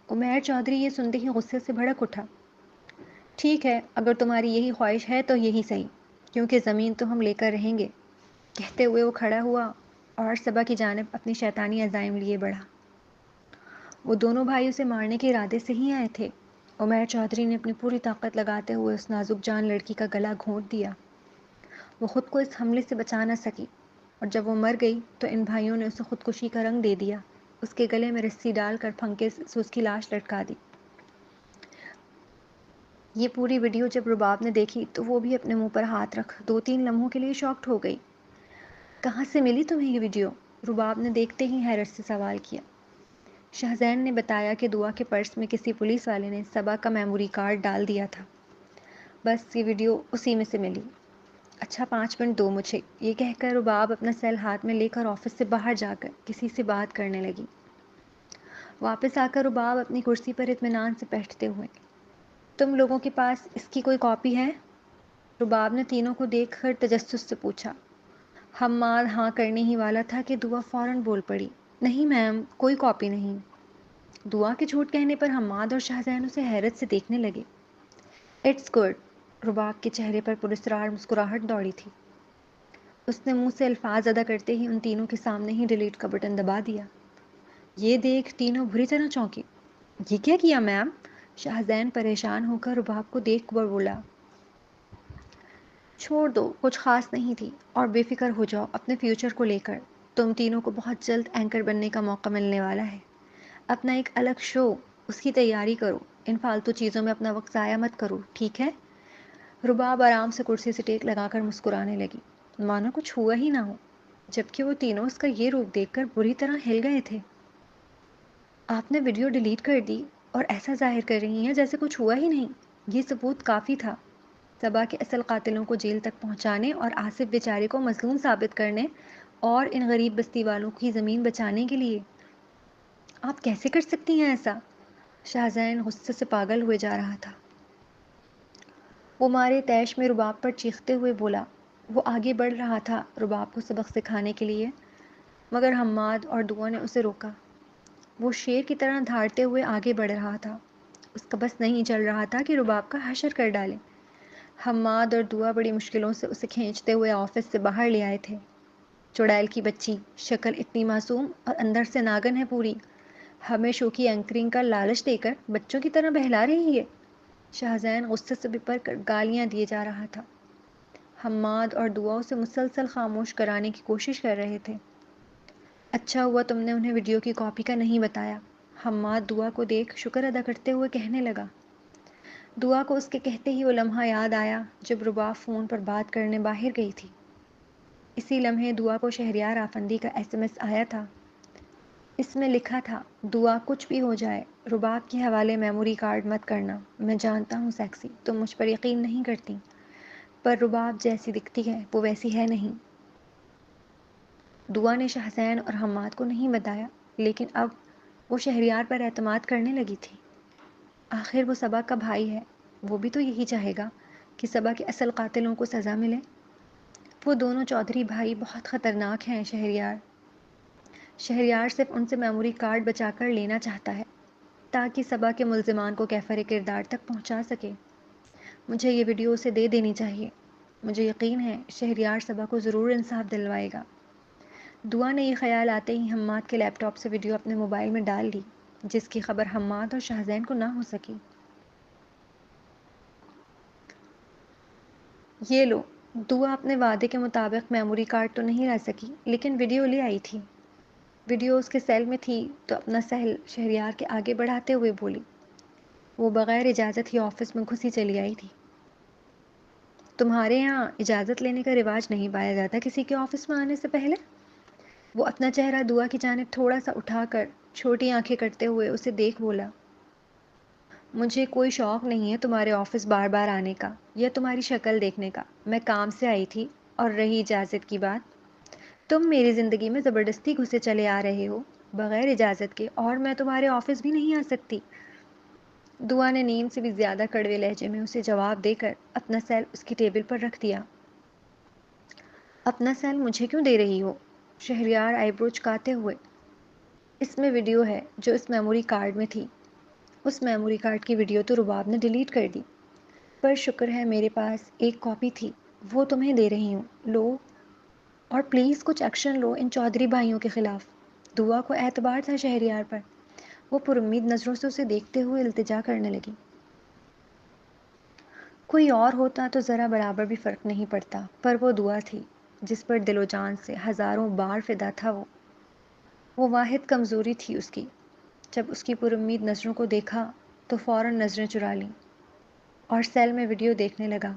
Speaker 1: عمیر چودھری یہ سنتے ہی غصے سے بھڑک اٹھا۔ ٹھیک ہے، اگر تمہاری یہی خواہش ہے تو یہی صحیح، کیونکہ زمین تو ہم لے کر رہیں گے۔ کہتے ہوئے وہ کھڑا ہوا اور صبا کی جانب اپنی شیطانی عزائم لیے بڑھا۔ وہ دونوں بھائی اسے مارنے کے ارادے سے ہی آئے تھے۔ عمیر چودھری نے اپنی پوری طاقت لگاتے ہوئے اس نازک جان لڑکی کا گلا گھونٹ دیا۔ وہ خود کو اس حملے سے بچا نہ سکی، اور جب وہ مر گئی تو ان بھائیوں نے اسے خودکشی کا رنگ دے دیا، اس کے گلے میں رسی ڈال کر پھنکے سے اس کی لاش لٹکا دی۔ یہ پوری ویڈیو جب رباب نے دیکھی تو وہ بھی اپنے منہ پر ہاتھ رکھ 2-3 لمحوں کے لیے شاکڈ ہو گئی۔ کہاں سے ملی تمہیں یہ ویڈیو؟ رباب نے دیکھتے ہی حیرت سے سوال کیا۔ شہزین نے بتایا کہ دعا کے پرس میں کسی پولیس والے نے صبا کا میموری کارڈ ڈال دیا تھا۔ بس یہ ویڈیو اسی میں سے ملی۔ اچھا 5 منٹ دو مجھے، یہ کہہ کر رباب اپنا سیل ہاتھ میں لے کر آفس سے باہر جا کر کسی سے بات کرنے لگی۔ واپس آ کر رباب اپنی کرسی پر اطمینان سے بیٹھتے ہوئے، تم لوگوں کے پاس اس کی کوئی کاپی ہے؟ رباب نے تینوں کو دیکھ کر تجسس سے پوچھا۔ حماد ہاں کرنے ہی والا تھا کہ دعا فوراً بول پڑی، نہیں میم، کوئی کاپی نہیں۔ دعا کے جھوٹ کہنے پر حماد اور شہزین اسے حیرت سے دیکھنے لگے۔ اٹس گڈ، رباب کے چہرے پر پراسرار مسکراہٹ دوڑی تھی۔ اس نے منہ سے الفاظ ادا کرتے ہی ان تینوں کے سامنے ہی ڈیلیٹ کا بٹن دبا دیا۔ یہ دیکھ تینوں بری طرح چونکے۔ یہ کیا کیا میم؟ شہزین پریشان ہو کر رباب کو دیکھ کر بولا۔ چھوڑ دو، کچھ خاص نہیں تھی، اور بے فکر ہو جاؤ اپنے فیوچر کو لے کر۔ تم تینوں کو بہت جلد اینکر بننے کا موقع ملنے والا ہے۔ اپنا ایک الگ شو، اس کی تیاری کرو، ان فالتو چیزوں میں اپنا وقت ضائع مت کرو، ٹھیک ہے؟ رباب آرام سے کرسی سے ٹیک لگا کر مسکرانے لگی، مانا کچھ ہوا ہی نہ ہو، جبکہ وہ تینوں اس کا یہ روپ دیکھ کر بری طرح ہل گئے تھے۔ آپ نے ویڈیو ڈیلیٹ کر دی اور ایسا ظاہر کر رہی ہیں جیسے کچھ ہوا ہی نہیں۔ یہ ثبوت کافی تھا صبا کے اصل قاتلوں کو جیل تک پہنچانے اور آصف بیچارے کو مظلوم ثابت کرنے اور ان غریب بستی والوں کی زمین بچانے کے لیے۔ آپ کیسے کر سکتی ہیں ایسا؟ شہزین غصے سے پاگل ہوئے جا رہا تھا۔ وہ مارے تیش میں رباب پر چیختے ہوئے بولا۔ وہ آگے بڑھ رہا تھا رباب کو سبق سکھانے کے لیے، مگر حماد اور دعا نے اسے روکا۔ وہ شیر کی طرح دھاڑتے ہوئے آگے بڑھ رہا تھا۔ اس کا بس نہیں چل رہا تھا کہ رباب کا حشر کر ڈالے۔ حماد اور دعا بڑی مشکلوں سے اسے کھینچتے ہوئے آفس سے باہر لے آئے تھے۔ چڑیل کی بچی، شکل اتنی معصوم اور اندر سے ناگن ہے پوری، ہمیں شو کی اینکرنگ کا لالچ دے کر بچوں کی طرح بہلا رہی ہے۔ شہزین غصے سے بپر کر گالیاں دیے جا رہا تھا۔ حماد اور دعا اسے مسلسل خاموش کرانے کی کوشش کر رہے تھے۔ اچھا ہوا تم نے انہیں ویڈیو کی کاپی کا نہیں بتایا، حماد دعا کو دیکھ شکر ادا کرتے ہوئے کہنے لگا۔ دعا کو اس کے کہتے ہی وہ لمحہ یاد آیا جب رباب فون پر بات کرنے باہر گئی تھی۔ اسی لمحے دعا کو شہریار آفندی کا SMS آیا تھا۔ اس میں لکھا تھا، دعا کچھ بھی ہو جائے رباب کے حوالے میموری کارڈ مت کرنا۔ میں جانتا ہوں سیکسی، تم مجھ پر یقین نہیں کرتی، پر رباب جیسی دکھتی ہے وہ ویسی ہے نہیں۔ دعا نے شہزین اور حماد کو نہیں بتایا، لیکن اب وہ شہریار پر اعتماد کرنے لگی تھی۔ آخر وہ صبا کا بھائی ہے، وہ بھی تو یہی چاہے گا کہ صبا کے اصل قاتلوں کو سزا ملے۔ وہ دونوں چودھری بھائی بہت خطرناک ہیں شہریار۔ شہریار صرف ان سے میموری کارڈ بچا کر لینا چاہتا ہے تاکہ صبا کے ملزمان کو کیفر کردار تک پہنچا سکے۔ مجھے یہ ویڈیو اسے دے دینی چاہیے، مجھے یقین ہے شہریار صبا کو ضرور انصاف دلوائے گا۔ دعا نے یہ خیال آتے ہی حماد کے لیپ ٹاپ سے ویڈیو اپنے موبائل میں ڈال لی، جس کی خبر حماد اور شہزین کو نہ ہو سکی۔ یہ لو، دعا اپنے وعدے کے مطابق میموری کارڈ تو نہیں لا سکی لیکن ویڈیو لے آئی تھی۔ ویڈیو اس کے سیل میں تھی تو اپنا سیل شہریار کے آگے بڑھاتے ہوئے بولی۔ وہ بغیر اجازت ہی آفس میں گھسی چلی آئی تھی۔ تمہارے یہاں اجازت لینے کا رواج نہیں پایا جاتا کسی کے آفس میں آنے سے پہلے؟ وہ اپنا چہرہ دعا کی جانب تھوڑا سا اٹھا کر چھوٹی آنکھیں کرتے ہوئے اسے دیکھ بولا۔ مجھے کوئی شوق نہیں ہے تمہارے آفس بار بار آنے کا یا تمہاری شکل دیکھنے کا، میں کام سے آئی تھی، اور رہی اجازت کی بات، تم میری زندگی میں زبردستی گھسے چلے آ رہے ہو بغیر اجازت کے، اور میں تمہارے آفس بھی نہیں آ سکتی۔ دعا نے نیند سے بھی زیادہ کڑوے لہجے میں اسے جواب دے کر اپنا سیل اس کی ٹیبل پر رکھ دیا۔ اپنا سیل مجھے کیوں دے رہی ہو؟ شہریار آئی برو چکاتے ہوئے۔ اس میں ویڈیو ہے جو اس میموری کارڈ میں تھی۔ اس میموری کارڈ کی ویڈیو تو رباب نے ڈیلیٹ کر دی، پر شکر ہے میرے پاس ایک کاپی تھی، وہ تمہیں دے رہی ہوں، لو، اور پلیز کچھ ایکشن لو ان چودھری بھائیوں کے خلاف۔ دعا کو اعتبار تھا شہریار پر، وہ پر امید نظروں سے اسے دیکھتے ہوئے التجا کرنے لگی۔ کوئی اور ہوتا تو ذرا برابر بھی فرق نہیں پڑتا، پر وہ دعا تھی جس پر دل و جان سے ہزاروں بار فدا تھا وہ واحد کمزوری تھی اس کی۔ جب اس کی پر امید نظروں کو دیکھا تو فوراً نظریں چرا لیں، اور سیل میں ویڈیو دیکھنے لگا۔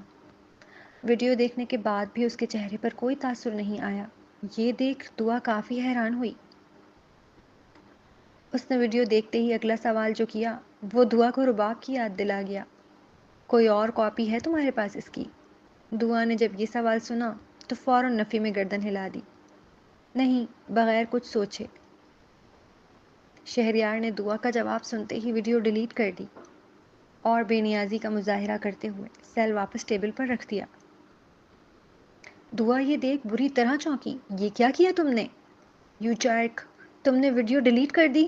Speaker 1: ویڈیو دیکھنے کے بعد بھی اس کے چہرے پر کوئی تاثر نہیں آیا۔ یہ دیکھ دعا کافی حیران ہوئی۔ اس نے ویڈیو دیکھتے ہی اگلا سوال جو کیا وہ دعا کو رباب کی یاد دلا گیا۔ کوئی اور کاپی ہے تمہارے پاس اس کی؟ دعا نے جب یہ سوال سنا تو فوراً نفی میں گردن ہلا دی۔ نہیں، بغیر کچھ سوچے۔ شہریار نے دعا کا جواب سنتے ہی ویڈیو ڈیلیٹ کر دی اور بے نیازی کا مظاہرہ کرتے ہوئے سیل واپس ٹیبل پر رکھ دیا۔ دعا یہ دیکھ بری طرح چونکی۔ یہ کیا کیا تم نے؟ یو جرک، تم نے ویڈیو ڈیلیٹ کر دی؟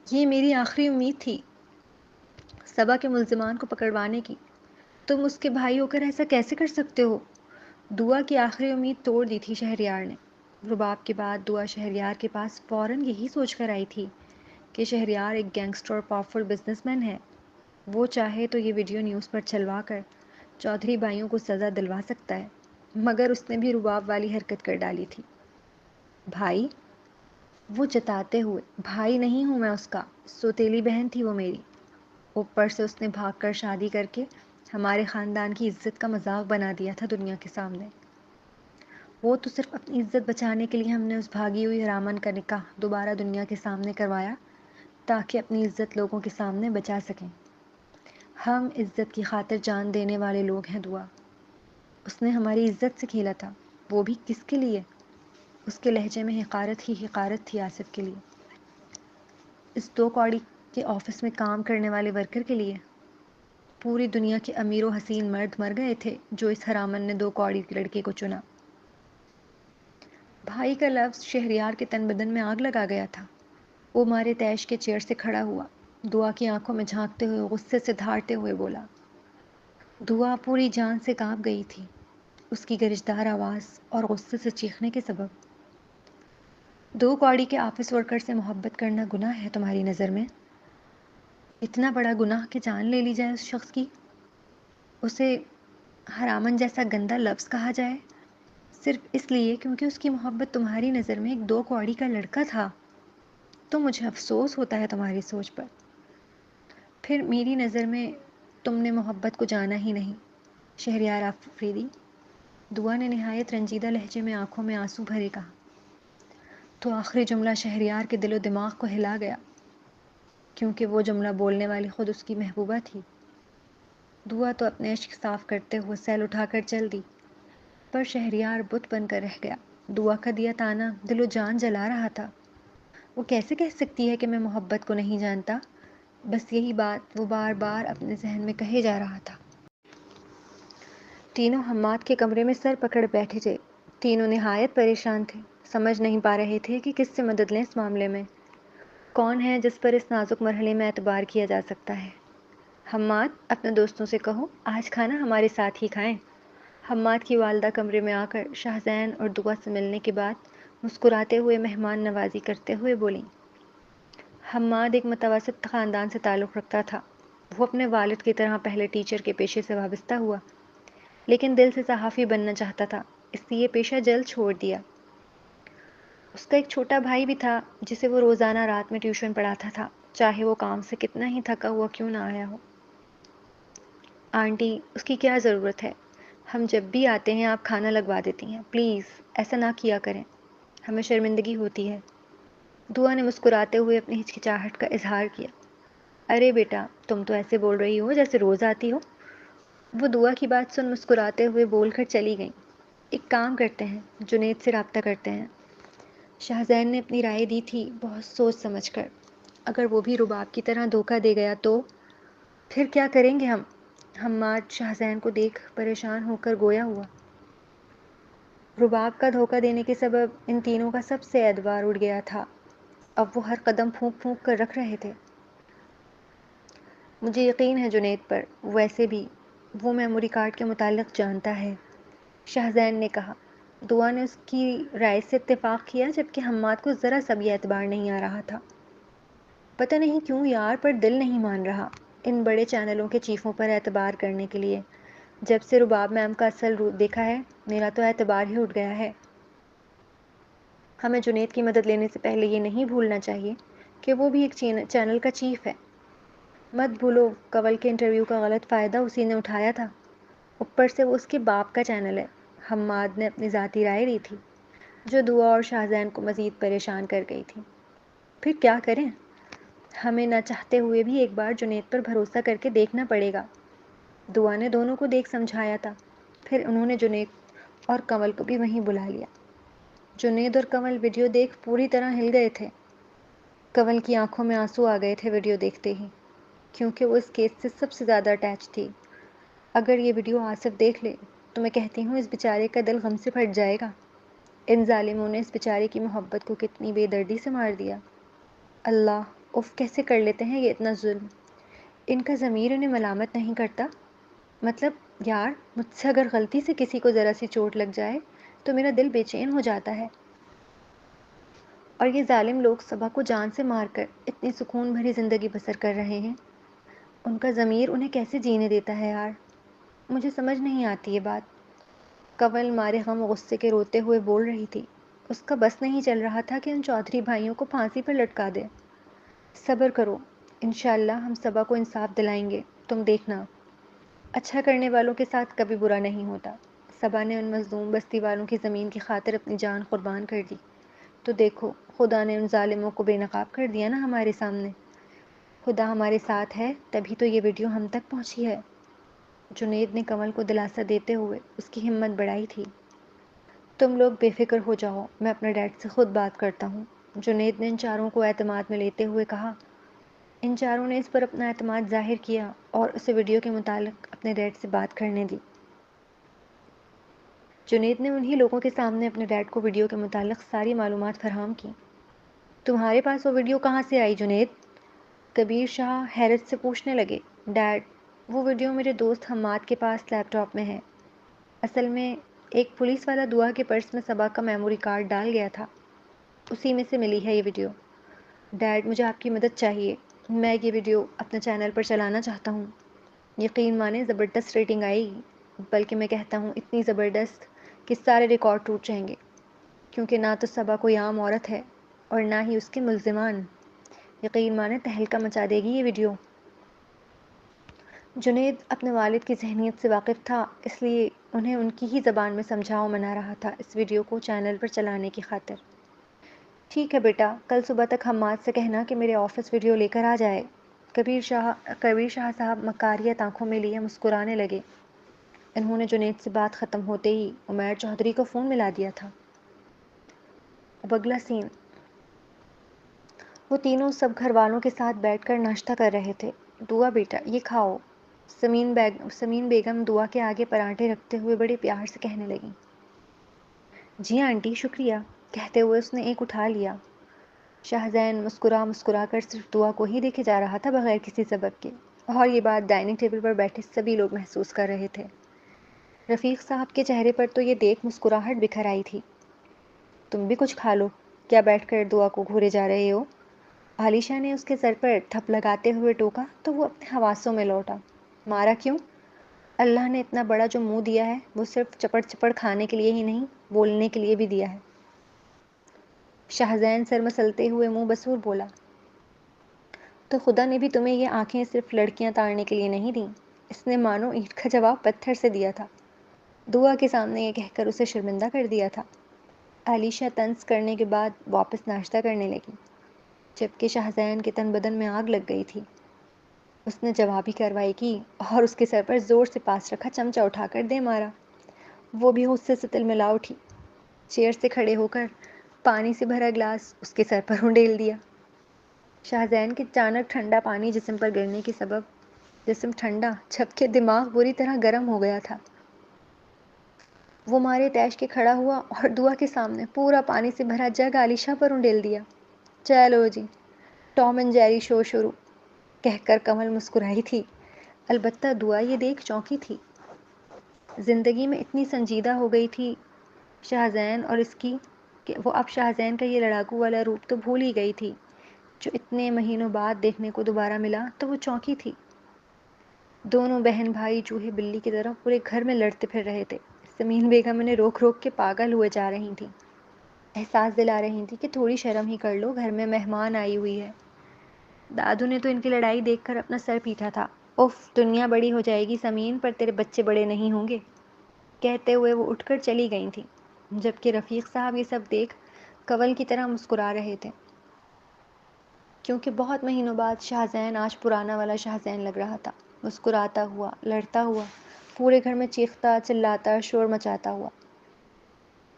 Speaker 1: یہ میری آخری امید تھی صبا کے ملزمان کو پکڑوانے کی۔ تم اس کے بھائی ہو کر ایسا کیسے کر سکتے ہو؟ دعا کی آخری امید توڑ دی تھی شہریار نے۔ رباب کے بعد دعا شہریار کے پاس فوراً یہی سوچ کر آئی تھی کہ شہریار ایک گینگسٹر اور پاورفل بزنس مین ہے۔ وہ چاہے تو یہ ویڈیو نیوز پر چلوا کر چودھری بھائیوں کو سزا دلوا سکتا ہے، مگر اس نے بھی رباب والی حرکت کر ڈالی تھی۔ بھائی؟ وہ جتاتے ہوئے، بھائی نہیں ہوں میں اس کا، سوتیلی بہن تھی وہ میری۔ اوپر سے اس نے بھاگ کر شادی کر کے ہمارے خاندان کی عزت کا مذاق بنا دیا تھا دنیا کے سامنے۔ وہ تو صرف اپنی عزت بچانے کے لیے ہم نے اس بھاگی ہوئی حرامن کا نکاح دوبارہ دنیا کے سامنے کروایا تاکہ اپنی عزت لوگوں کے سامنے بچا سکیں۔ ہم عزت کی خاطر جان دینے والے لوگ ہیں دعا۔ اس نے ہماری عزت سے کھیلا تھا، وہ بھی کس کے لیے؟ اس کے لہجے میں حقارت ہی حقارت تھی آصف کے لیے۔ اس 2 کوڑی کے آفس میں کام کرنے والے ورکر کے لیے۔ پوری دنیا کے امیر و حسین مرد مر گئے تھے جو اس حرامن نے 2 کوڑی کے لڑکے کو چنا۔ بھائی کا لفظ شہریار کے تن بدن میں آگ لگا گیا تھا۔ وہ مارے تیش کے چیئر سے کھڑا ہوا، دعا کی آنکھوں میں جھانکتے ہوئے غصے سے دھاڑتے ہوئے بولا۔ دعا پوری جان سے کانپ گئی تھی، اس کی گرجدار آواز اور غصے سے چیخنے کے سبب۔ 2 کوڑی کے آفس ورکر سے محبت کرنا گناہ ہے تمہاری نظر میں؟ اتنا بڑا گناہ کہ جان لے لی جائے اس شخص کی، اسے حرامن جیسا گندا لفظ کہا جائے، صرف اس لیے کیونکہ اس کی محبت تمہاری نظر میں ایک 2 کوڑی کا لڑکا تھا۔ تو مجھے افسوس ہوتا ہے تمہاری سوچ پر۔ پھر میری نظر میں تم نے محبت کو جانا ہی نہیں، شہریار آفریدی۔ دعا نے نہایت رنجیدہ لہجے میں آنکھوں میں آنسو بھرے کہا۔ تو آخری جملہ شہریار کے دل و دماغ کو ہلا گیا، کیونکہ وہ جملہ بولنے والی خود اس کی محبوبہ تھی۔ دعا تو اپنے عشق صاف کرتے ہوئے سیل اٹھا کر چل دی، پر شہریار بت بن کر رہ گیا۔ دعا کا دیا تانا دل و جان جلا رہا تھا۔ وہ کیسے کہہ سکتی ہے کہ میں محبت کو نہیں جانتا؟ بس یہی بات وہ بار بار اپنے ذہن میں کہے جا رہا تھا۔ تینوں حماد کے کمرے میں سر پکڑ بیٹھے تھے۔ تینوں نہایت پریشان تھے، سمجھ نہیں پا رہے تھے کہ کس سے مدد لیں اس معاملے میں۔ کون ہے جس پر اس نازک مرحلے میں اعتبار کیا جا سکتا ہے؟ حماد، اپنے دوستوں سے کہو آج کھانا ہمارے ساتھ ہی کھائیں۔ حماد کی والدہ کمرے میں آ کر شاہزین اور دعا سے ملنے کے بعد مسکراتے ہوئے مہمان نوازی کرتے ہوئے بولیں۔ حماد ایک متوسط خاندان سے تعلق رکھتا تھا۔ وہ اپنے والد کی طرح پہلے ٹیچر کے پیشے سے وابستہ ہوا، لیکن دل سے صحافی بننا چاہتا تھا، اس لیے یہ پیشہ جلد چھوڑ دیا۔ اس کا ایک چھوٹا بھائی بھی تھا جسے وہ روزانہ رات میں ٹیوشن پڑھاتا تھا، چاہے وہ کام سے کتنا ہی تھکا ہوا کیوں نہ آیا ہو۔ آنٹی، اس کی کیا ضرورت ہے؟ ہم جب بھی آتے ہیں آپ کھانا لگوا دیتی ہیں، پلیز ایسا نہ کیا کریں، ہمیں شرمندگی ہوتی ہے۔ دعا نے مسکراتے ہوئے اپنی ہچکچاہٹ کا اظہار کیا۔ ارے بیٹا، تم تو ایسے بول رہی ہو جیسے روز آتی ہو۔ وہ دعا کی بات سن مسکراتے ہوئے بول کر چلی گئیں۔ ایک کام کرتے ہیں، جنید سے رابطہ کرتے ہیں۔ شاہزین نے اپنی رائے دی تھی بہت سوچ سمجھ کر۔ اگر وہ بھی رباب کی طرح دھوکہ دے گیا تو پھر کیا کریں گے ہم؟ حماد شاہزین کو دیکھ پریشان ہو کر گویا ہوا۔ رباب کا دھوکہ دینے کے سبب ان تینوں کا سب سے اعتبار اٹھ گیا تھا، اب وہ ہر قدم پھونک پھونک کر رکھ رہے تھے۔ مجھے یقین ہے جنید پر، ویسے بھی وہ میموری کارڈ کے متعلق جانتا ہے، شاہزین نے کہا۔ دعا نے اس کی رائے سے اتفاق کیا، جبکہ حماد کو ذرا سا بھی اعتبار نہیں آ رہا تھا۔ پتہ نہیں کیوں یار، پر دل نہیں مان رہا ان بڑے چینلوں کے چیفوں پر اعتبار کرنے کے لیے۔ جب سے رباب میم کا اصل روپ دیکھا ہے، میرا تو اعتبار ہی اٹھ گیا ہے۔ ہمیں جنید کی مدد لینے سے پہلے یہ نہیں بھولنا چاہیے کہ وہ بھی ایک چینل کا چیف ہے۔ مت بھولو کنول کے انٹرویو کا غلط فائدہ اسی نے اٹھایا تھا، اوپر سے وہ اس کے باپ کا چینل ہے۔ حماد نے اپنی ذاتی رائے دی تھی جو دعا اور شاہزین کو مزید پریشان کر گئی تھی۔ پھر کیا کریں؟ ہمیں نہ چاہتے ہوئے بھی ایک بار جنید پر بھروسہ کر کے دیکھنا پڑے گا۔ دعا نے دونوں کو دیکھ سمجھایا تھا، پھر انہوں نے جنید اور کنول کو بھی وہیں بلا لیا۔ جنید اور کنول ویڈیو دیکھ پوری طرح ہل گئے تھے۔ کنول کی آنکھوں میں آنسو آ گئے تھے ویڈیو دیکھتے ہی، کیونکہ وہ اس کیس سے سب سے زیادہ اٹیچ تھی۔ اگر یہ ویڈیو آصف دیکھ لے تو میں کہتی ہوں اس بیچارے کا دل غم سے پھٹ جائے گا۔ ان ظالموں نے اس بیچارے کی محبت کو کتنی بے دردی سے مار دیا۔ اللہ، اف کیسے کر لیتے ہیں یہ اتنا ظلم؟ ان کا ضمیر انہیں ملامت نہیں کرتا؟ مطلب یار، مجھ سے اگر غلطی سے کسی کو ذرا سی چوٹ لگ جائے تو میرا دل بے چین ہو جاتا ہے، اور یہ ظالم لوگ صبا کو جان سے مار کر اتنی سکون بھری زندگی بسر کر رہے ہیں۔ ان کا ضمیر انہیں کیسے جینے دیتا ہے یار؟ مجھے سمجھ نہیں آتی یہ بات۔ کنول مارے غم و غصے کے روتے ہوئے بول رہی تھی۔ اس کا بس نہیں چل رہا تھا کہ ان چودھری بھائیوں کو پھانسی پر لٹکا دے۔ صبر کرو، انشاءاللہ ہم صبا کو انصاف دلائیں گے، تم دیکھنا۔ اچھا کرنے والوں کے ساتھ کبھی برا نہیں ہوتا۔ صبا نے ان مظلوم بستی والوں کی زمین کی خاطر اپنی جان قربان کر دی، تو دیکھو خدا نے ان ظالموں کو بے نقاب کر دیا نا ہمارے سامنے۔ خدا ہمارے ساتھ ہے تبھی تو یہ ویڈیو ہم تک پہنچی ہے۔ جنید نے کنول کو دلاسا دیتے ہوئے اس کی ہمت بڑھائی تھی۔ تم لوگ بے فکر ہو جاؤ، میں اپنے ڈیڈ سے خود بات کرتا ہوں، جنید نے ان چاروں کو اعتماد میں لیتے ہوئے کہا۔ ان چاروں نے اس پر اپنا اعتماد ظاہر کیا اور اسے ویڈیو کے متعلق اپنے ڈیڈ سے بات کرنے دی۔ جنید نے انہی لوگوں کے سامنے اپنے ڈیڈ کو ویڈیو کے متعلق ساری معلومات فراہم کی۔ تمہارے پاس وہ ویڈیو کہاں سے آئی جنید؟ کبیر شاہ حیرت سے پوچھنے لگے۔ ڈیڈ، وہ ویڈیو میرے دوست حماد کے پاس لیپ ٹاپ میں ہے۔ اصل میں ایک پولیس والا دعا کے پرس میں صبا کا میموری کارڈ ڈال گیا تھا، اسی میں سے ملی ہے یہ ویڈیو۔ ڈیڈ، مجھے آپ کی مدد چاہیے، میں یہ ویڈیو اپنے چینل پر چلانا چاہتا ہوں۔ یقین مانیں زبردست ریٹنگ آئے گی، بلکہ میں کہتا ہوں اتنی زبردست کہ سارے ریکارڈ ٹوٹ جائیں گے، کیونکہ نہ تو صبا کوئی عام عورت ہے اور نہ ہی اس کے ملزمان۔ یقین مانیں تہلکہ مچا دے گی یہ ویڈیو۔ جنید اپنے والد کی ذہنیت سے واقف تھا، اس لیے انہیں ان کی ہی زبان میں سمجھا و منا رہا تھا اس ویڈیو کو چینل پر چلانے کی خاطر۔ ٹھیک ہے بیٹا، کل صبح تک حماد سے کہنا کہ میرے آفس ویڈیو لے کر آ جائے۔ کبیر شاہ صاحب مکاریت آنکھوں میں لیے مسکرانے لگے۔ انہوں نے جنید سے بات ختم ہوتے ہی عمیر چودھری کو فون ملا دیا تھا۔ اب اگلا سین۔ وہ تینوں سب گھر والوں کے ساتھ بیٹھ کر ناشتہ کر رہے تھے۔ دعا بیٹا یہ کھاؤ، سمین بیگم دعا کے آگے پراٹھے رکھتے ہوئے بڑے پیار سے کہنے لگیں۔ جی آنٹی شکریہ، کہتے ہوئے اس نے ایک اٹھا لیا۔ شاہزین مسکرا کر صرف دعا کو ہی دیکھے جا رہا تھا بغیر کسی سبب کے، اور یہ بات ڈائننگ ٹیبل پر بیٹھے سبھی لوگ محسوس کر رہے تھے۔ رفیق صاحب کے چہرے پر تو یہ دیکھ مسکراہٹ بکھر آئی تھی۔ تم بھی کچھ کھا لو، کیا بیٹھ کر دعا کو گھورے جا رہے ہو؟ عالیشا نے اس کے سر پر تھپ لگاتے ہوئے ٹوکا تو وہ اپنے حواسوں میں لوٹا۔ مارا کیوں؟ اللہ نے اتنا بڑا جو منہ دیا ہے وہ صرف چپڑ چپڑ کھانے کے لیے ہی نہیں، بولنے کے لیے بھی دیا ہے۔ شاہزین سر مسلتے ہوئے منہ بسور بولا۔ تو خدا نے بھی تمہیں یہ آنکھیں صرف لڑکیاں تاڑنے کے لیے نہیں دیں، اس نے مانو اینٹ کا جواب پتھر سے دیا تھا، دعا کے سامنے یہ کہہ کر اسے شرمندہ کر دیا تھا۔ علیشا طنز کرنے کے بعد واپس ناشتہ کرنے لگی، جبکہ شاہزین کے تن بدن میں آگ لگ گئی تھی۔ اس نے جوابی کارروائی کی اور اس کے سر پر زور سے پاس رکھا چمچہ اٹھا کر دے مارا۔ وہ بھی غصے سے تلملا اٹھی، چیئر سے کھڑے ہو کر پانی سے بھرا گلاس اس کے سر پر انڈیل دیا۔ شاہزین کے اچانک ٹھنڈا پانی جسم پر گرنے کے سبب جسم ٹھنڈا جبکہ دماغ بری طرح گرم ہو گیا تھا۔ وہ مارے تیش کے کھڑا ہوا اور دعا کے سامنے پورا پانی سے بھرا جگ علیشا پر انڈیل دیا۔ چلو جی، ٹام اینڈ جیری شو شروع، کہہ کر کنول مسکرائی تھی، البتہ دعا یہ دیکھ چونکی تھی۔ زندگی میں اتنی سنجیدہ ہو گئی تھی شاہزین اور اس کی کہ وہ اب شاہزین کا یہ لڑاکو والا روپ تو بھول ہی گئی تھی، جو اتنے مہینوں بعد دیکھنے کو دوبارہ ملا تو وہ چونکی تھی۔ دونوں بہن بھائی چوہے بلی کی طرح پورے گھر میں لڑتے پھر رہے تھے۔ سمین بیگم انہیں روک روک کے پاگل ہوئے جا رہی تھیں، احساس دلا رہی تھیں کہ تھوڑی شرم ہی کر لو، گھر میں مہمان آئی ہوئی ہے۔ دادو نے تو ان کی لڑائی دیکھ کر اپنا سر پیٹا تھا۔ اف، دنیا بڑی ہو جائے گی زمین پر، تیرے بچے بڑے نہیں ہوں گے، کہتے ہوئے وہ اٹھ کر چلی گئی تھیں، جبکہ رفیق صاحب یہ سب دیکھ کنول کی طرح مسکرا رہے تھے، کیونکہ بہت مہینوں بعد شاہزین آج پرانا والا شاہزین لگ رہا تھا، مسکراتا ہوا، لڑتا ہوا، پورے گھر میں چیختا چلاتا شور مچاتا ہوا۔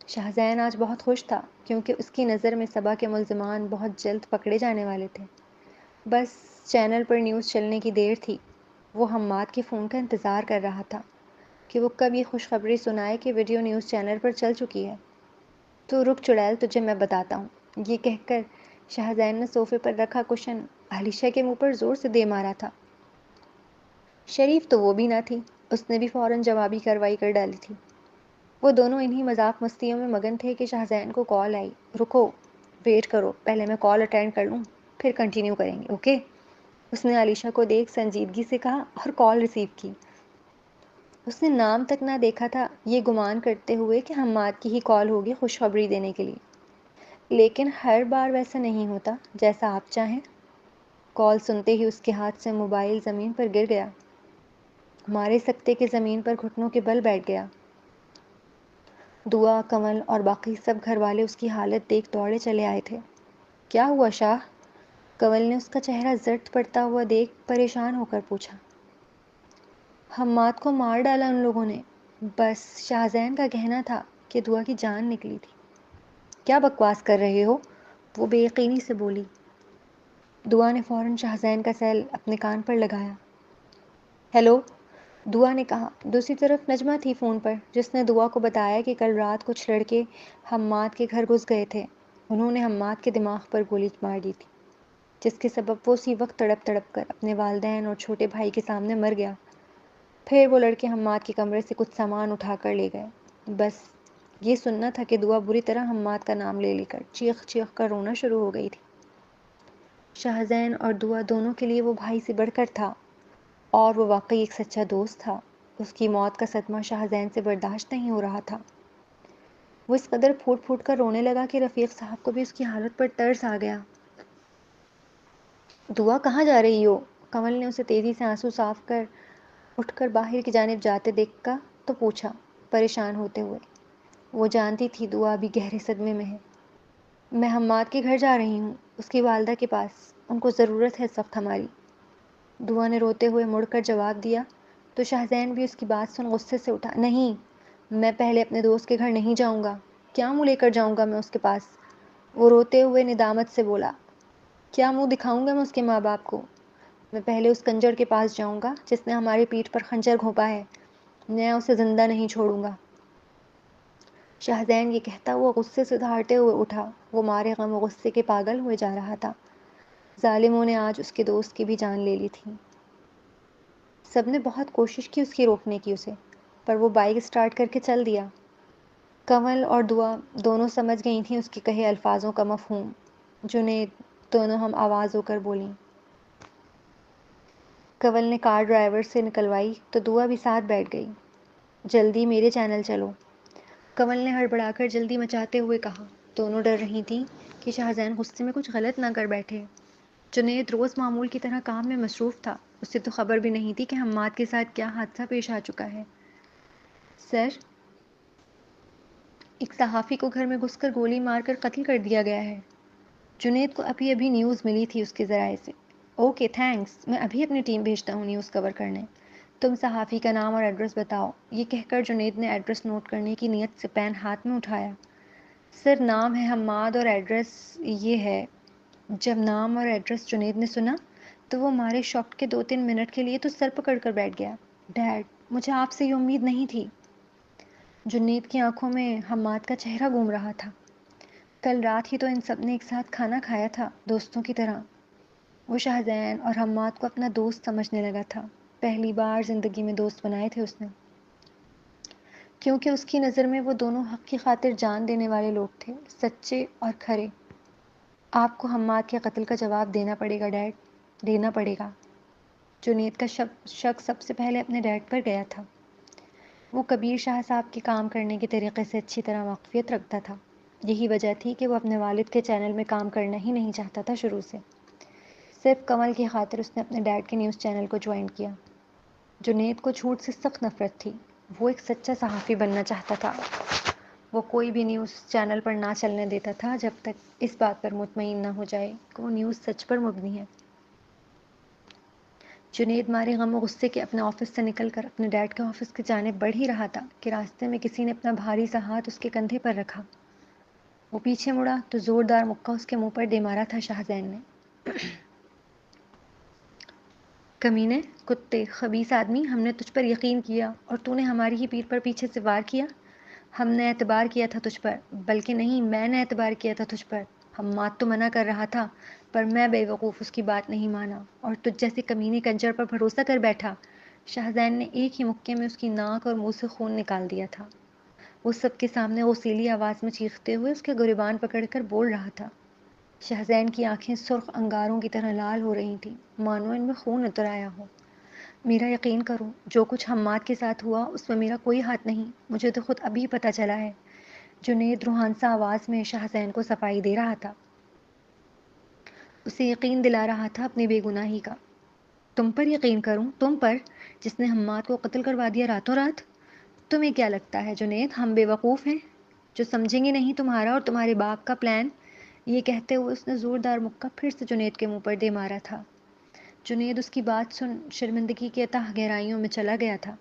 Speaker 1: شاہزین آج بہت خوش تھا، کیونکہ اس کی نظر میں صبا کے ملزمان بہت جلد پکڑے جانے والے تھے۔ بس چینل پر نیوز چلنے کی دیر تھی۔ وہ حماد کے فون کا انتظار کر رہا تھا کہ وہ کب یہ خوشخبری سنائے کہ ویڈیو نیوز چینل پر چل چکی ہے۔ تو رک چڑیل، تجھے میں بتاتا ہوں، یہ کہہ کر شاہزین نے صوفے پر رکھا کشن علیشہ کے منہ پر زور سے دے مارا تھا۔ شریف تو وہ بھی نہ تھی، اس نے بھی فوراً جوابی کارروائی کر ڈالی تھی۔ وہ دونوں انہی مذاق مستیوں میں مگن تھے کہ شاہزین کو کال آئی۔ رکو، ویٹ کرو، پہلے میں کال اٹینڈ کر لوں، پھر کنٹینیو کریں گے، اوکے؟ اس نے علیشہ کو دیکھ سنجیدگی سے کہا اور کال ریسیو کی۔ اس نے نام تک نہ دیکھا تھا، یہ گمان کرتے ہوئے کہ حماد کی ہی کال ہوگی خوشخبری دینے کے لیے، لیکن ہر بار ویسا نہیں ہوتا جیسا آپ چاہیں۔ کال سنتے ہی اس کے ہاتھ سے موبائل زمین پر گر گیا، مارے سکتے کے زمین پر گھٹنوں کے بل بیٹھ گیا۔ دعا، کنول اور باقی سب گھر والے اس کی حالت دیکھ دوڑے چلے آئے تھے۔ کیا ہوا شاہ؟ کنول نے اس کا چہرہ زرد پڑتا ہوا دیکھ پریشان ہو کر پوچھا۔ حماد کو مار ڈالا ان لوگوں نے، بس شاہزین کا کہنا تھا کہ دعا کی جان نکلی تھی۔ کیا بکواس کر رہے ہو؟ وہ بے یقینی سے بولی۔ دعا نے فوراً شاہزین کا سیل اپنے کان پر لگایا۔ ہیلو، دعا نے کہا۔ دوسری طرف نجمہ تھی فون پر، جس نے دعا کو بتایا کہ کل رات کچھ لڑکے حماد کے گھر گھس گئے تھے۔ انہوں نے حماد کے دماغ پر گولی مار دی تھی، جس کے سبب وہ اسی وقت تڑپ تڑپ کر اپنے والدین اور چھوٹے بھائی کے سامنے مر گیا۔ پھر وہ لڑکے حماد کے کمرے سے کچھ سامان اٹھا کر لے گئے۔ بس یہ سننا تھا کہ دعا بری طرح حماد کا نام لے لے کر چیخ چیخ کر رونا شروع ہو گئی تھی۔ شاہزین اور دعا دونوں کے لیے وہ بھائی سے بڑھ کر تھا، اور وہ واقعی ایک سچا دوست تھا۔ اس کی موت کا صدمہ شاہزین سے برداشت نہیں ہو رہا تھا۔ وہ اس قدر پھوٹ پھوٹ کر رونے لگا کہ رفیق صاحب کو بھی اس کی حالت پر ترس آ گیا۔ دعا، کہاں جا رہی ہو؟ کنول نے اسے تیزی سے آنسو صاف کر اٹھ کر باہر کی جانب جاتے دیکھا تو پوچھا، پریشان ہوتے ہوئے۔ وہ جانتی تھی دعا ابھی گہرے صدمے میں ہے۔ میں حماد کے گھر جا رہی ہوں، اس کی والدہ کے پاس، ان کو ضرورت ہے اس وقت ہماری۔ دعا نے روتے ہوئے مڑ کر جواب دیا تو شاہزین بھی اس کی بات سن غصے سے اٹھا۔ نہیں، میں پہلے اپنے دوست کے گھر نہیں جاؤں گا، کیا منہ لے کر جاؤں گا میں اس کے پاس؟ وہ روتے ہوئے ندامت سے بولا۔ کیا منہ دکھاؤں گا میں اس کے ماں باپ کو؟ میں پہلے اس کنجر کے پاس جاؤں گا جس نے ہماری پیٹھ پر خنجر گھونپا ہے، میں اسے زندہ نہیں چھوڑوں گا۔ شاہزین یہ کہتا ہوا غصے سے دھاڑتے ہوئے اٹھا۔ وہ مارے غم و غصے کے پاگل ہوئے جا رہا تھا۔ ظالموں نے آج اس کے دوست کی بھی جان لے لی تھی۔ سب نے بہت کوشش کی اس کی روکنے کی اسے، پر وہ بائک اسٹارٹ کر کے چل دیا۔ کنول اور دعا دونوں سمجھ گئی تھیں اس کے کہے الفاظوں کا مفہوم۔ جنید دونوں ہم آواز ہو کر بولیں۔ کنول نے کار ڈرائیور سے نکلوائی تو دعا بھی ساتھ بیٹھ گئی۔ جلدی میرے چینل چلو، کنول نے ہڑبڑا کر جلدی مچاتے ہوئے کہا۔ دونوں ڈر رہی تھیں کہ شاہزین غصے میں کچھ غلط نہ کر بیٹھے۔ جنید روز معمول کی طرح کام میں مصروف تھا، اسے تو خبر بھی نہیں تھی کہ حماد کے ساتھ کیا حادثہ پیش آ چکا ہے۔ سر، ایک صحافی کو گھر میں گھس کر گولی مار کر قتل کر دیا گیا ہے۔ جنید کو ابھی ابھی نیوز ملی تھی اس کے ذرائع سے۔ اوکے تھینکس، میں ابھی اپنی ٹیم بھیجتا ہوں نیوز کور کرنے۔ تم صحافی کا نام اور ایڈریس بتاؤ۔ یہ کہہ کر جنید نے ایڈریس نوٹ کرنے کی نیت سے پین ہاتھ میں اٹھایا۔ سر، نام ہے حماد اور ایڈریس یہ ہے۔ جب نام اور ایڈریس جنید نے سنا تو وہ مارے شاکٹ کے 2-3 منٹ کے لیے تو سر پکڑ کر بیٹھ گیا۔ ڈیڈ، مجھے آپ سے یہ امید نہیں تھی۔ جنید کی آنکھوں میں حماد کا چہرہ گھوم رہا تھا۔ کل رات ہی تو ان سب نے ایک ساتھ کھانا کھایا تھا، دوستوں کی طرح۔ وہ شاہزین اور حماد کو اپنا دوست سمجھنے لگا تھا۔ پہلی بار زندگی میں دوست بنائے تھے اس نے، کیونکہ اس کی نظر میں وہ دونوں حق کی خاطر جان دینے والے لوگ تھے، سچے اور کھرے۔ آپ کو حماد کے قتل کا جواب دینا پڑے گا ڈیڈ، دینا پڑے گا۔ جنید کا شک سب سے پہلے اپنے ڈیڈ پر گیا تھا۔ وہ کبیر شاہ صاحب کے کام کرنے کے طریقے سے اچھی طرح واقفیت رکھتا تھا۔ یہی وجہ تھی کہ وہ اپنے والد کے چینل میں کام کرنا ہی نہیں چاہتا تھا شروع سے۔ صرف کنول کی خاطر اس نے اپنے ڈیڈ کے نیوز چینل کو جوائن کیا۔ جنید کو جھوٹ سے سخت نفرت تھی۔ وہ ایک سچا صحافی بننا چاہتا تھا۔ وہ کوئی بھی نیوز چینل پر نہ چلنے دیتا تھا جب تک اس بات پر مطمئن نہ ہو جائے کہ وہ نیوز سچ پر مبنی ہے۔ جنید مارے غم و غصے کے اپنے آفس سے نکل کر اپنے ڈیڈ کے آفس کی جانب بڑھ ہی رہا تھا کہ راستے میں کسی نے اپنا بھاری سا ہاتھ اس کے کندھے پر رکھا۔ وہ پیچھے مڑا تو زوردار مکہ اس کے منہ پر دے مارا تھا شاہزین نے۔ کمینے، کتے، خبیث آدمی، ہم نے تجھ پر یقین کیا اور تو نے ہماری ہی پیٹھ پر پیچھے سے وار کیا۔ ہم نے اعتبار کیا تھا تجھ پر، بلکہ نہیں، میں نے اعتبار کیا تھا تجھ پر۔ حماد تو منع کر رہا تھا پر میں بے وقوف اس کی بات نہیں مانا اور تجھ جیسے کمینے کنجر پر بھروسہ کر بیٹھا۔ شاہزین نے ایک ہی مکے میں اس کی ناک اور منہ سے خون نکال دیا تھا۔ وہ سب کے سامنے غصیلی آواز میں چیختے ہوئے اس کے گریبان پکڑ کر بول رہا تھا۔ شاہزین کی آنکھیں سرخ انگاروں کی طرح لال ہو رہی تھیں، مانو ان میں خون اتر آیا ہو۔ میرا یقین کرو، جو کچھ حماد کے ساتھ ہوا اس میں میرا کوئی ہاتھ نہیں، مجھے تو خود ابھی پتہ چلا ہے۔ جنید روحانسا آواز میں شاہزین کو صفائی دے رہا تھا، اسے یقین دلا رہا تھا اپنی بے گناہی کا۔ تم پر یقین کروں؟ تم پر، جس نے حماد کو قتل کروا دیا راتوں رات؟ تمہیں کیا لگتا ہے جنید ہم بے وقوف ہیں جو سمجھیں گے نہیں تمہارا اور تمہارے باپ کا پلان؟ یہ کہتے ہوئے اس نے زوردار مکہ پھر سے جنید کے منہ پر دے مارا تھا۔ جنید اس کی بات سن شرمندگی کے تہ گہرائیوں میں چلا گیا تھا۔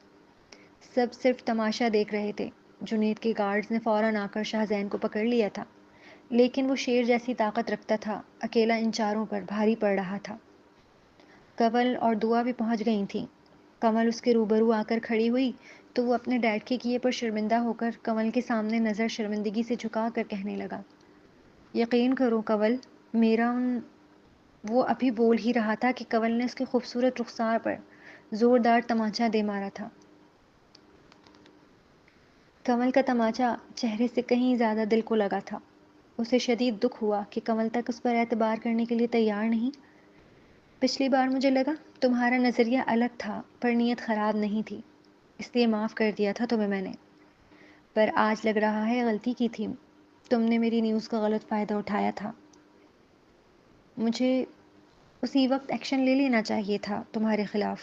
Speaker 1: سب صرف تماشا دیکھ رہے تھے۔ جنید کے گارڈز نے فوراً آ کر شاہزین کو پکڑ لیا تھا، لیکن وہ شیر جیسی طاقت رکھتا تھا، اکیلا ان چاروں پر بھاری پڑ رہا تھا۔ کنول اور دعا بھی پہنچ گئی تھیں۔ کنول اس کے روبرو آ کر کھڑی ہوئی تو وہ اپنے ڈیڈ کے کیے پر شرمندہ ہو کر کنول کے سامنے نظر شرمندگی سے جھکا کر کہنے لگا، یقین کرو کنول، میرا وہ ابھی بول ہی رہا تھا کہ کنول نے اس کے خوبصورت رخسار پر زوردار تمانچہ دے مارا تھا۔ کنول کا تمانچہ چہرے سے کہیں زیادہ دل کو لگا تھا۔ اسے شدید دکھ ہوا کہ کنول تک اس پر اعتبار کرنے کے لیے تیار نہیں۔ پچھلی بار مجھے لگا تمہارا نظریہ الگ تھا پر نیت خراب نہیں تھی، اس لیے معاف کر دیا تھا تمہیں میں نے، پر آج لگ رہا ہے غلطی کی تھی۔ تم نے میری نیوز کا غلط فائدہ اٹھایا تھا۔ مجھے اسی وقت ایکشن لے لینا چاہیے تھا تمہارے خلاف۔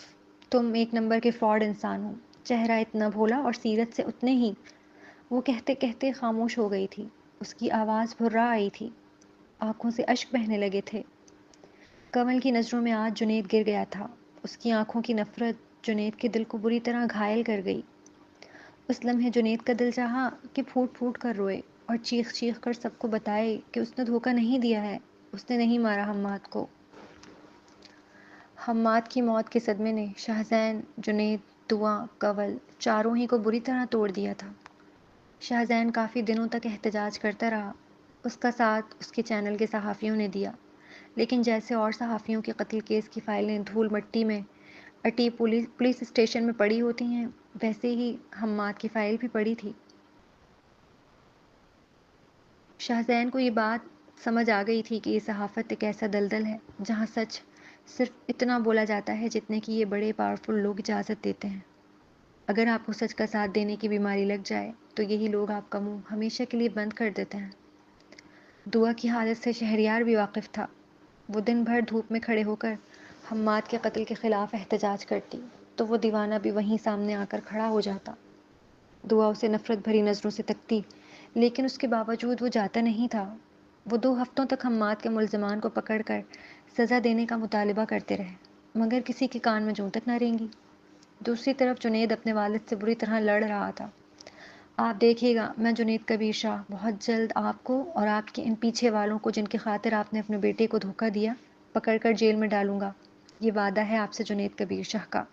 Speaker 1: تم ایک نمبر کے فراڈ انسان ہو، چہرہ اتنا بھولا اور سیرت سے اتنے ہی۔ وہ کہتے کہتے خاموش ہو گئی تھی، اس کی آواز بھرا آئی تھی، آنکھوں سے اشک بہنے لگے تھے۔ کنول کی نظروں میں آج جنید گر گیا تھا، اس کی آنکھوں کی نفرت جنید کے دل کو بری طرح گھائل کر گئی۔ اس لمحے جنید کا دل چاہا کہ پھوٹ پھوٹ کر روئے اور چیخ چیخ کر سب کو بتائے کہ اس نے دھوکہ نہیں دیا ہے، اس نے نہیں مارا حماد کو۔ حماد کی موت کے صدمے نے شاہزین، جنید، دعا، کنول چاروں ہی کو بری طرح توڑ دیا تھا۔ شاہزین کافی دنوں تک احتجاج کرتا رہا، اس کا ساتھ اس کے چینل کے صحافیوں نے دیا، لیکن جیسے اور صحافیوں کے قتل کیس کی فائلیں دھول مٹی میں اٹی پولیس اسٹیشن میں پڑی ہوتی ہیں، ویسے ہی حماد کی فائل بھی پڑی تھی۔ شاہزین کو یہ بات سمجھ آ گئی تھی کہ یہ صحافت ایک ایسا دلدل ہے جہاں سچ صرف اتنا بولا جاتا ہے جتنے کی یہ بڑے پاورفل لوگ اجازت دیتے ہیں۔ اگر آپ کو سچ کا ساتھ دینے کی بیماری لگ جائے تو یہی لوگ آپ کا منہ ہمیشہ کے لیے بند کر دیتے ہیں۔ دعا کی حالت سے شہریار بھی واقف تھا۔ وہ دن بھر دھوپ میں کھڑے ہو کر حماد کے قتل کے خلاف احتجاج کرتی تو وہ دیوانہ بھی وہیں سامنے آ کر کھڑا ہو جاتا۔ دعا اسے نفرت بھری نظروں سے تکتی، لیکن اس کے باوجود وہ جاتا نہیں تھا۔ وہ 2 ہفتوں تک حماد کے ملزمان کو پکڑ کر سزا دینے کا مطالبہ کرتے رہے، مگر کسی کے کان میں جوں تک نہ رینگی۔ دوسری طرف جنید اپنے والد سے بری طرح لڑ رہا تھا۔ آپ دیکھیے گا، میں جنید کبیر شاہ بہت جلد آپ کو اور آپ کے ان پیچھے والوں کو جن کی خاطر آپ نے اپنے بیٹے کو دھوکہ دیا، پکڑ کر جیل میں ڈالوں گا۔ یہ وعدہ ہے آپ سے جنید کبیر شاہ کا۔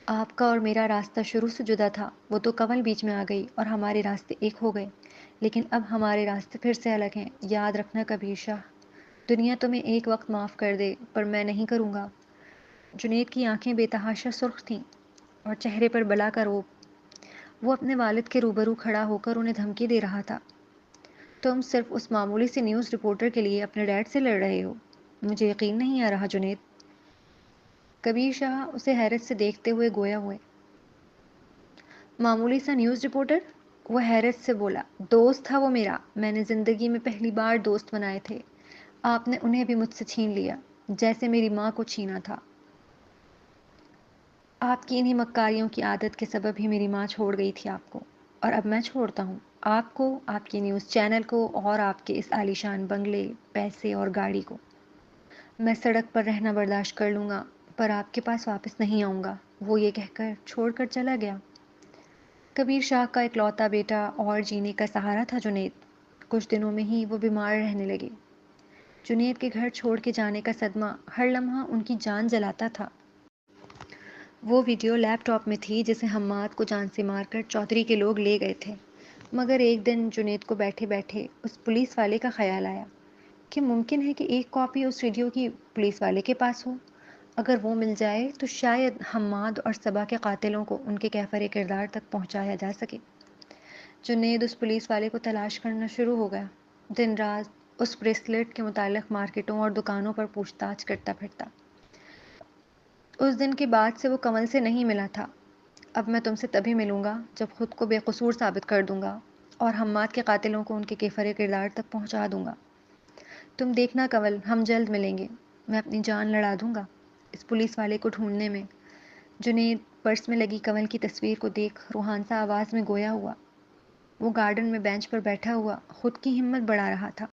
Speaker 1: آپ کا اور میرا راستہ شروع سے جدا تھا، وہ تو کنول بیچ میں آ گئی اور ہمارے راستے ایک ہو گئے، لیکن اب ہمارے راستے پھر سے الگ ہیں۔ یاد رکھنا کبیر شاہ، دنیا تمہیں ایک وقت معاف کر دے پر میں نہیں کروں گا۔ جنید کی آنکھیں بے تحاشا سرخ تھیں اور چہرے پر بلا کا روب۔ وہ اپنے والد کے روبرو کھڑا ہو کر انہیں دھمکی دے رہا تھا، تم صرف اس معمولی سے نیوز رپورٹر کے لیے اپنے ڈیڈ سے لڑ رہے ہو؟ مجھے یقین نہیں آ رہا جنید۔ کبیر شاہ اسے حیرت سے دیکھتے ہوئے گویا ہوئے۔ معمولی سا نیوز رپورٹر؟ وہ حیرت سے بولا، دوست تھا وہ میرا، میں نے زندگی میں پہلی بار دوست بنائے تھے۔ آپ نے انہیں بھی مجھ سے چھین لیا جیسے میری ماں کو چھینا تھا۔ آپ کی انہی مکاریوں کی عادت کے سبب ہی میری ماں چھوڑ گئی تھی آپ کو، اور اب میں چھوڑتا ہوں آپ کو، آپ کی نیوز چینل کو اور آپ کے اس عالیشان بنگلے، پیسے اور گاڑی کو۔ میں سڑک پر رہنا برداشت کر لوں گا پر آپ کے پاس واپس نہیں آؤں گا، وہ یہ کہہ کر چھوڑ کر چلا گیا۔ کبیر شاہ کا اکلوتا بیٹا اور جینے کا سہارا تھا جنید۔ کچھ دنوں میں ہی وہ بیمار رہنے لگے۔ جنید کے گھر چھوڑ کے جانے کا صدمہ ہر لمحہ ان کی جان جلاتا تھا۔ وہ ویڈیو لیپ ٹاپ میں تھی جسے حماد کو جان سے مار کر چودھری کے لوگ لے گئے تھے، مگر ایک دن جنید کو بیٹھے بیٹھے اس پولیس والے کا خیال آیا کہ ممکن ہے کہ ایک کاپی اس ویڈیو کی پولیس والے کے پاس ہو۔ اگر وہ مل جائے تو شاید حماد اور صبا کے قاتلوں کو ان کے کیفر کردار تک پہنچایا جا سکے۔ جنید اس پولیس والے کو تلاش کرنا شروع ہو گیا، دن رات اس بریسلیٹ کے متعلق مارکیٹوں اور دکانوں پر پوچھ تاچھ کرتا پھرتا۔ اس دن کے بعد سے وہ کمل سے نہیں ملا تھا۔ اب میں تم سے تبھی ملوں گا جب خود کو بے قصور ثابت کر دوں گا اور حماد کے قاتلوں کو ان کے کیفر کردار تک پہنچا دوں گا۔ تم دیکھنا کنول، ہم جلد ملیں گے، میں اپنی جان لڑا دوں گا اس پولیس والے کو ڈھونڈنے میں۔ جنید پرس میں لگی کنول کی تصویر کو دیکھ روحان سا آواز میں گویا ہوا۔ وہ گارڈن میں بینچ پر بیٹھا ہوا خود کی ہمت بڑھا رہا تھا۔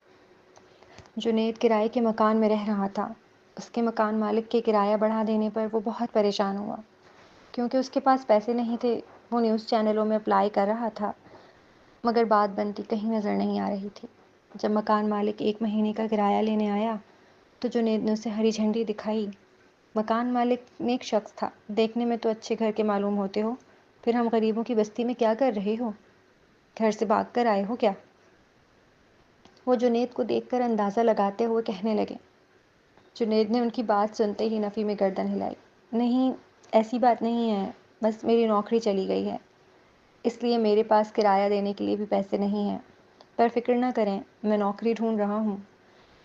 Speaker 1: جنید کرائے کے مکان میں رہ رہا تھا۔ اس کے مکان مالک کے کرایہ بڑھا دینے پر وہ بہت پریشان ہوا۔ کیونکہ اس کے پاس پیسے نہیں تھے، وہ نیوز چینلوں میں اپلائی کر رہا تھا مگر بات بنتی کہیں نظر نہیں آ رہی تھی۔ جب مکان مالک 1 مہینے کا کرایہ لینے آیا تو جنید نے اسے ہری جھنڈی دکھائی۔ مکان مالک نیک شخص تھا۔ دیکھنے میں تو اچھے گھر کے معلوم ہوتے ہو، پھر ہم غریبوں کی بستی میں کیا کر رہے ہو؟ گھر سے بھاگ کر آئے ہو کیا؟ وہ جنید کو دیکھ کر اندازہ لگاتے ہوئے کہنے لگے۔ جنید نے ان کی بات سنتے ہی نفی میں گردن ہلائی۔ نہیں، ایسی بات نہیں ہے، بس میری نوکری چلی گئی ہے، اس لیے میرے پاس کرایہ دینے کے لیے بھی پیسے نہیں ہیں۔ پر فکر نہ کریں، میں نوکری ڈھونڈ رہا ہوں،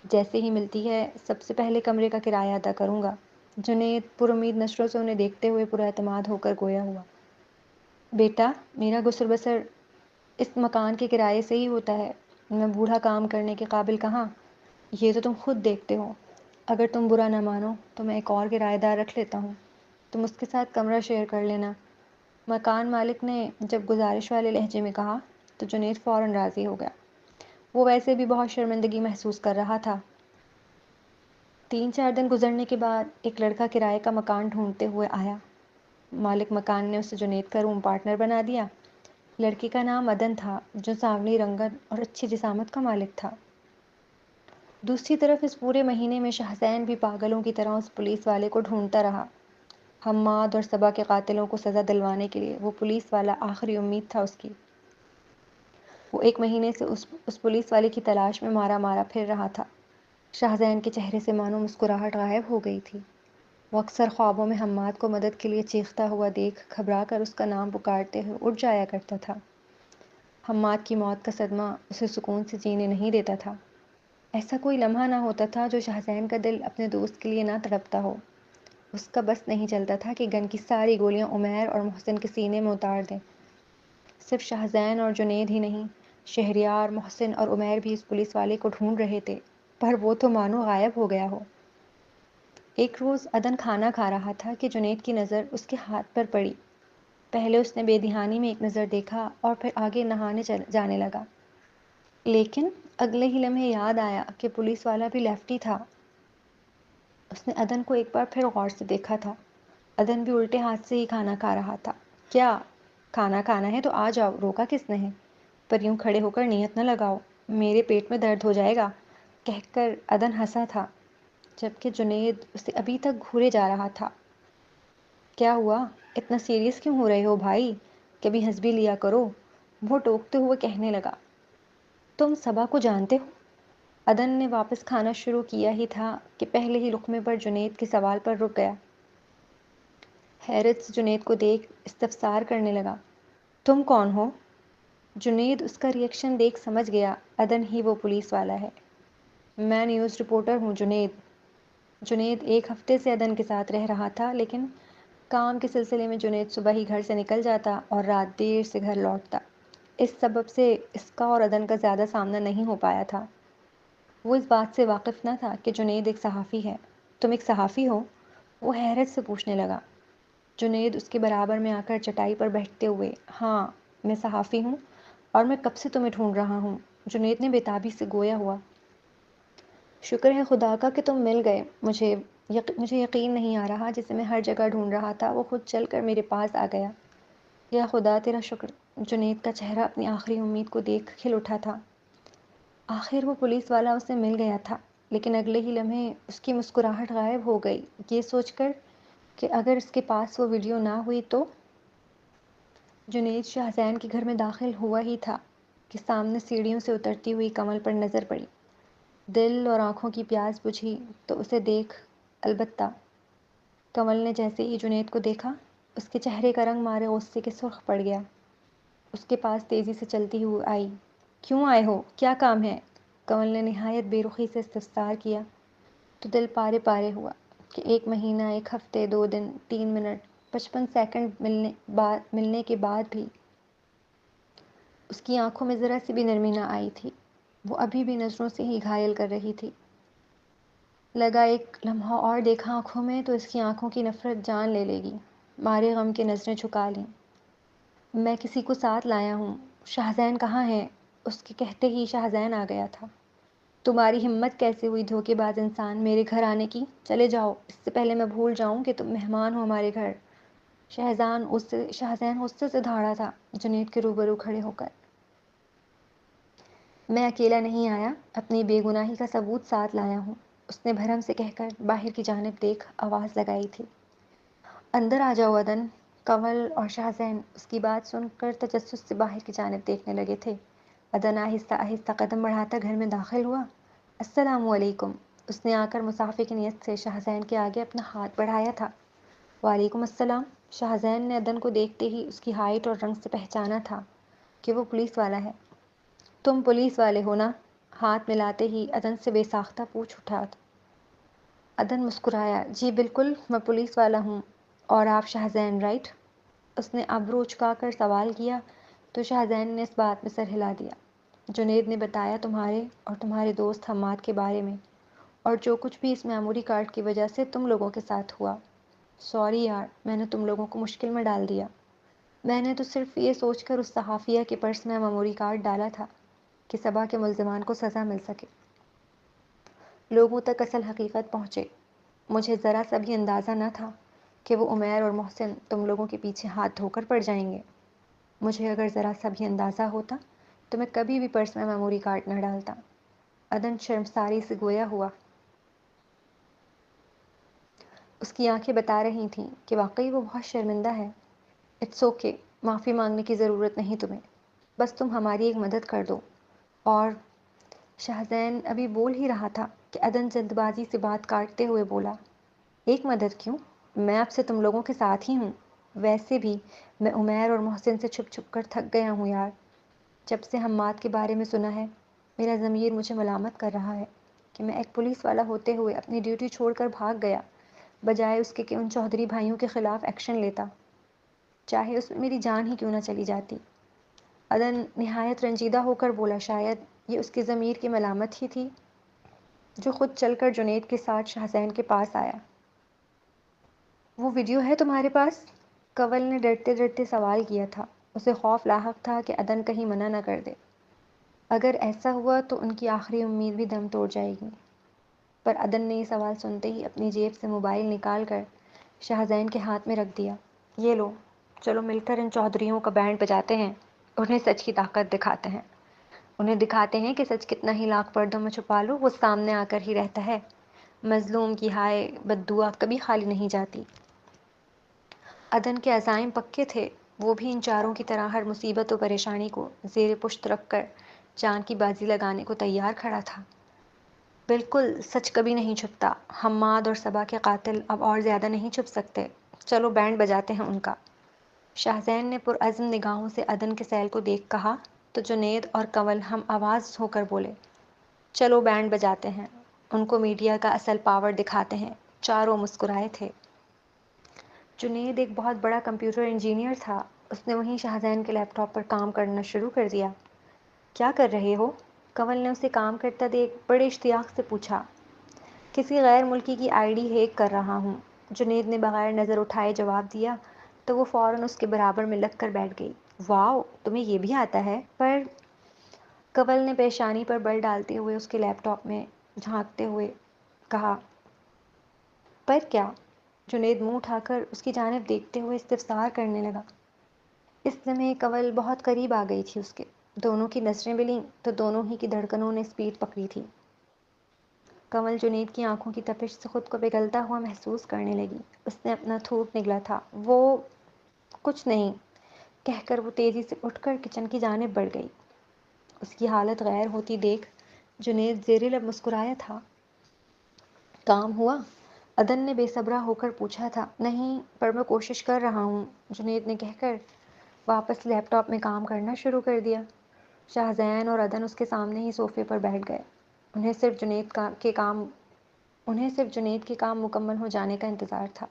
Speaker 1: جیسے ہی ملتی ہے سب سے پہلے کمرے کا کرایہ ادا کروں گا۔ جنید پر امید نظروں سے انہیں دیکھتے ہوئے پورا اعتماد ہو کر گویا ہوا۔ بیٹا، میرا گسر بسر اس مکان کے کرائے سے ہی ہوتا ہے، میں بوڑھا کام کرنے کے قابل کہاں، یہ تو تم خود دیکھتے ہو۔ اگر تم برا نہ مانو تو میں ایک اور کرایہ دار رکھ لیتا ہوں، تم اس کے ساتھ کمرہ شیئر کر لینا۔ مکان مالک نے جب گزارش والے لہجے میں کہا تو جنید فوراً راضی ہو گیا۔ وہ ویسے بھی بہت شرمندگی محسوس کر رہا تھا۔ 3-4 دن گزرنے کے بعد ایک لڑکا کرائے کا مکان ڈھونڈتے ہوئے آیا۔ مالک مکان نے اسے جنید کا روم پارٹنر بنا دیا۔ لڑکے کا نام مدن تھا جو سانولی رنگت اور اچھی جسامت کا مالک تھا۔ دوسری طرف اس پورے مہینے میں شاہزین بھی پاگلوں کی طرح اس پولیس والے کو ڈھونڈتا رہا۔ حماد اور صبا کے قاتلوں کو سزا دلوانے کے لیے وہ پولیس والا آخری امید تھا اس کی۔ وہ 1 مہینے سے اس پولیس والے کی تلاش میں مارا مارا پھر رہا تھا۔ شاہزین کے چہرے سے مانو مسکراہٹ غائب ہو گئی تھی۔ وہ اکثر خوابوں میں حماد کو مدد کے لیے چیختا ہوا دیکھ گھبرا کر اس کا نام پکارتے ہوئے اٹھ جایا کرتا تھا۔ حماد کی موت کا صدمہ اسے سکون سے جینے نہیں دیتا تھا۔ ایسا کوئی لمحہ نہ ہوتا تھا جو شاہزین کا دل اپنے دوست کے لیے نہ تڑپتا ہو۔ اس کا بس نہیں چلتا تھا کہ گن کی ساری گولیاں عمیر اور محسن کے سینے میں اتار دیں۔ صرف شاہزین اور جنید ہی نہیں، شہریار، محسن اور عمیر بھی اس پولیس والے کو ڈھونڈ رہے تھے، پر وہ تو مانو غائب ہو گیا ہو۔ ایک روز عدن کھانا کھا رہا تھا کہ جنید کی نظر اس کے ہاتھ پر پڑی۔ پہلے اس نے بے دھیانی میں ایک نظر دیکھا اور پھر آگے نہانے جانے لگا، لیکن اگلے ہی لمحے یاد آیا کہ پولیس والا بھی لیفٹی تھا۔ اس نے عدن کو ایک بار پھر غور سے دیکھا تھا۔ عدن بھی الٹے ہاتھ سے ہی کھانا کھا رہا تھا۔ کیا کھانا کھانا ہے تو آ جاؤ، روکا کس نے ہے؟ پر یوں کھڑے ہو کر نیت نہ لگاؤ، میرے پیٹ میں درد ہو جائے گا، کہہ کر عدن ہنسا تھا، جبکہ جنید اسے ابھی تک گھورے جا رہا تھا۔ کیا ہوا؟ اتنا سیریس کیوں ہو رہے ہو بھائی؟ کبھی ہنس بھی لیا کرو، وہ ٹوکتے ہوئے کہنے لگا۔ تم صبا کو جانتے ہو؟ عدن نے واپس کھانا شروع کیا ہی تھا کہ پہلے ہی لقمے پر جنید کے سوال پر رک گیا۔ حیرت سے جنید کو دیکھ استفسار کرنے لگا، تم کون ہو؟ جنید اس کا ری ایکشن دیکھ سمجھ گیا عدن ہی وہ پولیس والا ہے۔ میں نیوز رپورٹر ہوں جنید۔ جنید 1 ہفتے سے عدن کے ساتھ رہ رہا تھا، لیکن کام کے سلسلے میں جنید صبح ہی گھر سے نکل جاتا اور رات دیر سے گھر لوٹتا۔ اس سبب سے اس کا اور عدن کا زیادہ سامنا نہیں ہو پایا تھا۔ وہ اس بات سے واقف نہ تھا کہ جنید ایک صحافی ہے۔ تم ایک صحافی ہو؟ وہ حیرت سے پوچھنے لگا۔ جنید اس کے برابر میں آ کر چٹائی پر بیٹھتے ہوئے، ہاں میں صحافی ہوں اور میں کب سے تمہیں ڈھونڈ رہا ہوں، جنید نے بےتابی سے گویا ہوا۔ شکر ہے خدا کا کہ تم مل گئے، مجھے یقین نہیں آ رہا، جسے میں ہر جگہ ڈھونڈ رہا تھا وہ خود چل کر میرے پاس آ گیا۔ یا خدا تیرا شکر۔ جنید کا چہرہ اپنی آخری امید کو دیکھ کھل اٹھا تھا۔ آخر وہ پولیس والا اسے مل گیا تھا، لیکن اگلے ہی لمحے اس کی مسکراہٹ غائب ہو گئی، یہ سوچ کر کہ اگر اس کے پاس وہ ویڈیو نہ ہوئی تو۔ جنید شاہزین کے گھر میں داخل ہوا ہی تھا کہ سامنے سیڑھیوں سے اترتی ہوئی کمل پر نظر پڑی۔ دل اور آنکھوں کی پیاس بجھی تو اسے دیکھ البتہ کمل نے جیسے ہی جنید کو دیکھا، اس کے چہرے کا رنگ مارے غصے کے سرخ پڑ گیا۔ اس کے پاس تیزی سے چلتی ہوئی آئی۔ کیوں آئے ہو؟ کیا کام ہے؟ کمل نے نہایت بے رخی سے استفسار کیا تو دل پارے پارے ہوا کہ 1 مہینہ، 1 ہفتے، 2 دن، 3 منٹ، 55 سیکنڈ ملنے کے بعد بھی اس کی آنکھوں میں ذرا سی بھی نرمی نہ آئی تھی۔ وہ ابھی بھی نظروں سے ہی گھائل کر رہی تھی۔ لگا ایک لمحہ اور دیکھا آنکھوں میں تو اس کی آنکھوں کی نفرت جان لے لے گی۔ مارے غم کے نظریں جھکا لیں۔ میں کسی کو ساتھ لایا ہوں۔ شاہزین کہاں ہے؟ اس کے کہتے ہی شاہزین آ گیا تھا۔ تمہاری ہمت کیسے ہوئی دھوکے باز انسان میرے گھر آنے کی؟ چلے جاؤ، اس سے پہلے میں بھول جاؤں کہ تم مہمان ہو ہمارے گھر۔ شاہزین غصے سے دھاڑا تھا جنید کے روبرو کھڑے ہو کر۔ میں اکیلا نہیں آیا، اپنی بے گناہی کا ثبوت ساتھ لایا ہوں، اس نے بھرم سے کہہ کر باہر کی جانب دیکھ آواز لگائی تھی۔ اندر آ جاؤ عدن۔ کنول اور شاہزین اس کی بات سن کر تجسس سے باہر کی جانب دیکھنے لگے تھے۔ عدن آہستہ آہستہ قدم بڑھاتا گھر میں داخل ہوا۔ السلام علیکم۔ اس نے آ کر مصافحے کی نیت سے شاہزین کے آگے اپنا ہاتھ بڑھایا تھا۔ وعلیکم السلام۔ شاہزین نے عدن کو دیکھتے ہی اس کی ہائٹ اور رنگ سے پہچانا تھا کہ وہ پولیس والا ہے۔ تم پولیس والے ہو نا؟ ہاتھ ملاتے ہی عدن سے بے ساختہ پوچھ اٹھا۔ عدن مسکرایا، جی بالکل، میں پولیس والا ہوں۔ اور آپ شاہزین رائٹ؟ اس نے ابرو اچکا کر سوال کیا تو شاہزین نے اس بات میں سر ہلا دیا۔ جنید نے بتایا تمہارے اور تمہارے دوست حماد کے بارے میں، اور جو کچھ بھی اس میموری کارڈ کی وجہ سے تم لوگوں کے ساتھ ہوا۔ سوری یار، میں نے تم لوگوں کو مشکل میں ڈال دیا۔ میں نے تو صرف یہ سوچ کر اس صحافیہ کے پرس میں میموری کارڈ ڈالا تھا کہ صبا کے ملزمان کو سزا مل سکے، لوگوں تک اصل حقیقت پہنچے۔ مجھے ذرا سا بھی اندازہ نہ تھا کہ وہ عمیر اور محسن تم لوگوں کے پیچھے ہاتھ دھو کر پڑ جائیں گے۔ مجھے اگر ذرا سا بھی اندازہ ہوتا تو میں کبھی بھی پرس میں میموری کارڈ نہ ڈالتا۔ عدن شرمساری سے گویا ہوا۔ اس کی آنکھیں بتا رہی تھیں کہ واقعی وہ بہت شرمندہ ہے۔ اٹس اوکے، معافی مانگنے کی ضرورت نہیں تمہیں، بس تم ہماری ایک مدد کر دو۔ اور شاہزین ابھی بول ہی رہا تھا کہ عدن جلد بازی سے بات کاٹتے ہوئے بولا، ایک مدد کیوں؟ میں اب سے تم لوگوں کے ساتھ ہی ہوں۔ ویسے بھی میں عمیر اور محسن سے چھپ چھپ کر تھک گیا ہوں یار۔ جب سے حماد کے بارے میں سنا ہے، میرا ضمیر مجھے ملامت کر رہا ہے کہ میں ایک پولیس والا ہوتے ہوئے اپنی ڈیوٹی چھوڑ کر بھاگ گیا، بجائے اس کے کہ ان چودھری بھائیوں کے خلاف ایکشن لیتا، چاہے اس میں میری جان ہی کیوں نہ چلی جاتی۔ عدن نہایت رنجیدہ ہو کر بولا، شاید یہ اس کے ضمیر کی ملامت ہی تھی جو خود چل کر جنید کے ساتھ شاہزین کے پاس آیا۔ وہ ویڈیو ہے تمہارے پاس؟ کنول نے ڈرتے ڈرتے سوال کیا تھا۔ اسے خوف لاحق تھا کہ عدن کہیں منع نہ کر دے۔ اگر ایسا ہوا تو ان کی آخری امید بھی دم توڑ جائے گی۔ پر عدن نے یہ سوال سنتے ہی اپنی جیب سے موبائل نکال کر شاہزین کے ہاتھ میں رکھ دیا۔ یہ لو، چلو مل کر ان چودھریوں کا بینڈ بجاتے ہیں، انہیں سچ کی طاقت دکھاتے ہیں۔ انہیں دکھاتے ہیں کہ سچ کتنا ہی لاکھ پردوں میں چھپا لو، وہ سامنے آ کر ہی رہتا ہے۔ مظلوم کی ہائے بد دعا کبھی خالی نہیں جاتی۔ عدن کے عزائم پکے تھے، وہ بھی ان چاروں کی طرح ہر مصیبت و پریشانی کو زیر پشت رکھ کر جان کی بازی لگانے کو تیار کھڑا تھا۔ بالکل، سچ کبھی نہیں چھپتا۔ حماد اور صبا کے قاتل اب اور زیادہ نہیں چھپ سکتے۔ چلو بینڈ بجاتے ہیں ان کا۔ شاہزین نے پرعزم نگاہوں سے عدن کے سیل کو دیکھ کہا تو جنید اور کنول ہم آواز ہو کر بولے، چلو بینڈ بجاتے ہیں، ان کو میڈیا کا اصل پاور دکھاتے ہیں۔ چاروں مسکرائے تھے۔ جنید ایک بہت بڑا کمپیوٹر انجینئر تھا۔ اس نے وہیں شاہزین کے لیپ ٹاپ پر کام کرنا شروع کر دیا۔ کیا کر رہے ہو؟ کنول نے اسے کام کرتا دیکھ بڑے اشتیاق سے پوچھا۔ کسی غیر ملکی کی آئی ڈی ہیک کر رہا ہوں۔ جنید نے بغیر نظر اٹھائے جواب دیا تو وہ فوراً اس کے برابر میں لگ کر بیٹھ گئی۔ واؤ، تمہیں یہ بھی آتا ہے؟ پر کنول نے پیشانی پر بل ڈالتے ہوئے اس کے لیپ ٹاپ میں جھانکتے ہوئے کہا۔ پر کیا؟ جنید منہ اٹھا کر اس کی جانب دیکھتے ہوئے استفسار کرنے لگا۔ اس لمحے کنول بہت قریب آ گئی تھی اس کے۔ دونوں کی نظریں ملیں تو دونوں ہی کی دھڑکنوں نے اسپیڈ پکڑی تھی۔ کنول جنید کی آنکھوں کی تپش سے خود کو پگھلتا ہوا محسوس کرنے لگی۔ اس نے اپنا تھوک نگلا تھا۔ وہ کچھ نہیں کہہ کر وہ تیزی سے اٹھ کر کچن کی جانب بڑھ گئی۔ اس کی حالت غیر ہوتی دیکھ جنید زیر لب مسکرایا تھا۔ کام ہوا؟ عدن نے بے صبرا ہو کر پوچھا تھا۔ نہیں، پر میں کوشش کر رہا ہوں، جنید نے کہہ کر واپس لیپ ٹاپ میں کام کرنا شروع کر دیا۔ شاہزین اور عدن اس کے سامنے ہی صوفے پر بیٹھ گئے۔ انہیں صرف جنید کے کام مکمل ہو جانے کا انتظار تھا۔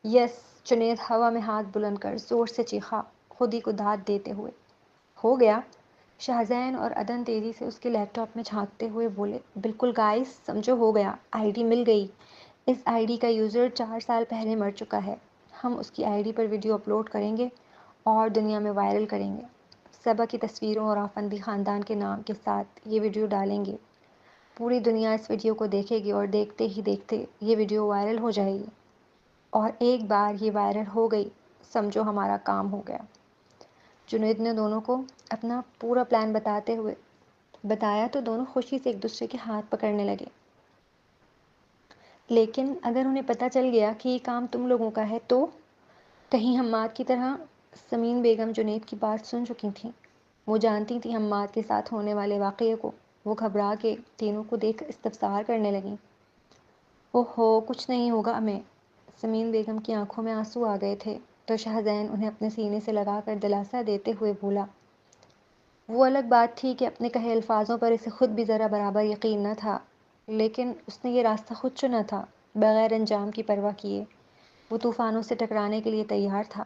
Speaker 1: یس، جنید ہوا میں ہاتھ بلند کر زور سے چیخا، خود ہی کو داد دیتے ہوئے۔ ہو گیا؟ شاہزین اور عدن تیزی سے اس کے لیپ ٹاپ میں جھانکتے ہوئے بولے۔ بالکل گائز، سمجھو ہو گیا، آئی ڈی مل گئی۔ اس آئی ڈی کا یوزر 4 سال پہلے مر چکا ہے۔ ہم اس کی I D per video upload کریں گے اور دنیا میں وائرل کریں گے۔ صبا کی تصویروں اور آفندی خاندان کے نام کے ساتھ یہ ویڈیو ڈالیں گے۔ پوری دنیا اس ویڈیو کو دیکھے گی اور دیکھتے ہی دیکھتے یہ ویڈیو وائرل ہو جائے گی۔ اور ایک بار یہ وائرل ہو گئی، سمجھو ہمارا کام ہو گیا۔ جنید نے دونوں کو اپنا پورا پلان بتایا تو دونوں خوشی سے ایک دوسرے کے ہاتھ پکڑنے لگے۔ لیکن اگر انہیں پتہ چل گیا کہ یہ کام تم لوگوں کا ہے تو؟ کہیں حماد کی طرح؟ سمین بیگم جنید کی بات سن چکی تھیں۔ وہ جانتی تھیں حماد کے ساتھ ہونے والے واقعے کو۔ وہ گھبرا کے تینوں کو دیکھ استفسار کرنے لگیں۔ اوہو، کچھ نہیں ہوگا ہمیں۔ سمین بیگم کی آنکھوں میں آنسو آ گئے تھے تو شاہزین انہیں اپنے سینے سے لگا کر دلاسا دیتے ہوئے بولا۔ وہ الگ بات تھی کہ اپنے کہے الفاظوں پر اسے خود بھی ذرا برابر یقین نہ تھا، لیکن اس نے یہ راستہ خود چنا تھا، بغیر انجام کی پرواہ کیے۔ وہ طوفانوں سے ٹکرانے کے لیے تیار تھا۔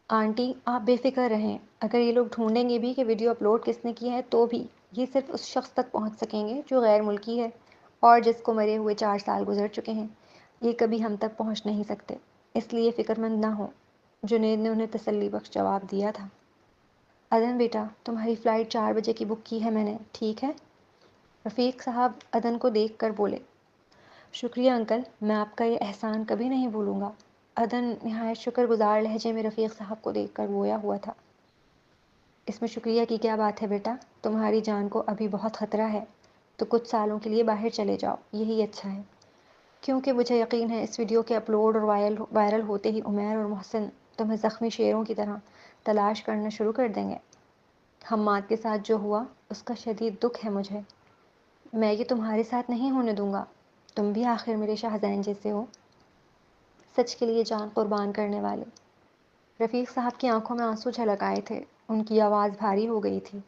Speaker 1: آنٹی، آپ بے فکر رہیں۔ اگر یہ لوگ ڈھونڈیں گے بھی کہ ویڈیو اپلوڈ کس نے کیا ہے تو بھی یہ صرف اس شخص تک پہنچ سکیں گے جو غیر ملکی ہے اور جس کو مرے ہوئے 4 سال گزر چکے ہیں۔ یہ کبھی ہم تک پہنچ نہیں سکتے، اس لیے فکر مند نہ ہو، جنید نے انہیں تسلی بخش جواب دیا تھا۔ عدن بیٹا، تمہاری فلائٹ 4 بجے کی بک کی ہے میں نے، ٹھیک ہے؟ رفیق صاحب عدن کو دیکھ کر بولے۔ شکریہ انکل، میں آپ کا یہ احسان کبھی نہیں بھولوں گا۔ عدن نہایت شکر گزار لہجے میں رفیق صاحب کو دیکھ کر رویا ہوا تھا۔ اس میں شکریہ کی کیا بات ہے بیٹا، تمہاری جان کو ابھی بہت خطرہ ہے تو کچھ سالوں کے لیے باہر چلے جاؤ، یہی اچھا ہے، کیونکہ مجھے یقین ہے اس ویڈیو کے اپلوڈ اور وائرل ہوتے ہی عمیر اور محسن تمہیں زخمی شیروں کی طرح تلاش کرنا شروع کر دیں گے۔ حماد کے ساتھ جو ہوا اس کا شدید دکھ ہے مجھے۔ میں یہ تمہارے ساتھ نہیں ہونے دوں گا، تم بھی آخر میرے شاہزین جیسے ہو، سچ کے لیے جان قربان کرنے والے۔ رفیق صاحب کی آنکھوں میں آنسو جھلک آئے تھے، ان کی آواز بھاری ہو گئی تھی۔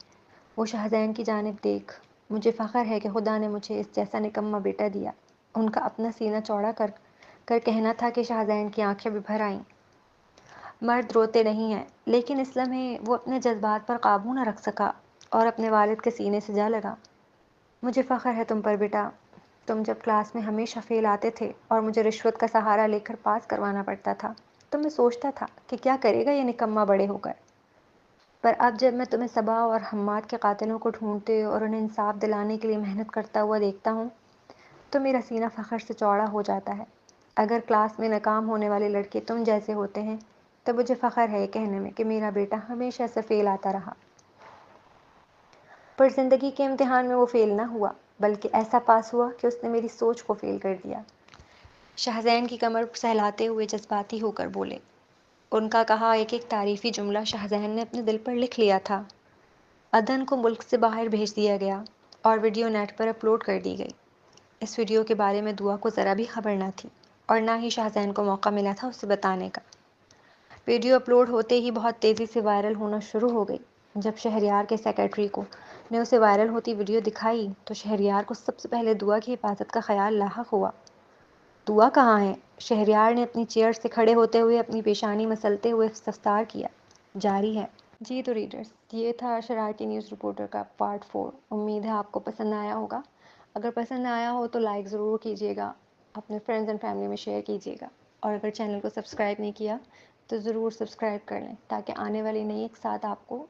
Speaker 1: وہ شاہزین کی جانب دیکھ، مجھے فخر ہے کہ خدا نے مجھے اس جیسا نکما بیٹا دیا۔ ان کا اپنا سینہ چوڑا کر کہنا تھا کہ شاہزین کی آنکھیں بھی بھر آئیں۔ مرد روتے نہیں ہیں، لیکن اس لمحے وہ اپنے جذبات پر قابو نہ رکھ سکا اور اپنے والد کے سینے سے جا لگا۔ مجھے فخر ہے تم پر بیٹا، تم جب کلاس میں ہمیشہ فیل آتے تھے اور مجھے رشوت کا سہارا لے کر پاس کروانا پڑتا تھا تو میں سوچتا تھا کہ کیا کرے گا یہ نکما بڑے ہو کر، پر اب جب میں تمہیں صبا اور حماد کے قاتلوں کو ڈھونڈتے اور انہیں انصاف دلانے کے لیے محنت کرتا ہوا دیکھتا ہوں تو میرا سینہ فخر سے چوڑا ہو جاتا ہے۔ اگر کلاس میں ناکام ہونے والے لڑکے تم جیسے ہوتے ہیں تو مجھے فخر ہے یہ کہنے میں کہ میرا بیٹا ہمیشہ سے فیل آتا رہا، پر زندگی کے امتحان میں وہ فیل نہ ہوا بلکہ ایسا پاس ہوا کہ اس نے میری سوچ کو فیل کر دیا۔ شاہزین کی کمر سہلاتے ہوئے جذباتی ہو کر بولے۔ ان کا کہا ایک ایک تعریفی جملہ شاہزین نے اپنے دل پر لکھ لیا تھا۔ عدن کو ملک سے باہر بھیج دیا گیا اور ویڈیو نیٹ پر اپلوڈ کر دی گئی۔ اس ویڈیو کے بارے میں دعا کو ذرا بھی خبر نہ تھی اور نہ ہی شاہزین کو موقع ملا تھا اسے بتانے کا۔ ویڈیو اپلوڈ ہوتے ہی بہت تیزی سے وائرل ہونا شروع ہو گئی۔ جب شہریار کے سیکرٹری نے اسے وائرل ہوتی ویڈیو دکھائی تو شہریار کو سب سے پہلے دعا کی حفاظت کا خیال لاحق ہوا۔ دعا کہاں ہے؟ شہریار نے اپنی چیئر سے کھڑے ہوتے ہوئے اپنی پیشانی مسلتے ہوئے استفسار کیا۔ جاری ہے، جی تو ریڈرز، یہ تھا شرارتی نیوز رپورٹر کا پارٹ 4۔ امید ہے آپ کو پسند آیا ہوگا۔ اگر پسند آیا ہو تو لائک ضرور کیجیے گا، اپنے فرینڈز اینڈ فیملی میں شیئر کیجیے گا، اور اگر چینل کو سبسکرائب نہیں کیا تو ضرور سبسکرائب کر لیں تاکہ آنے والی نئی ایک ساتھ آپ کو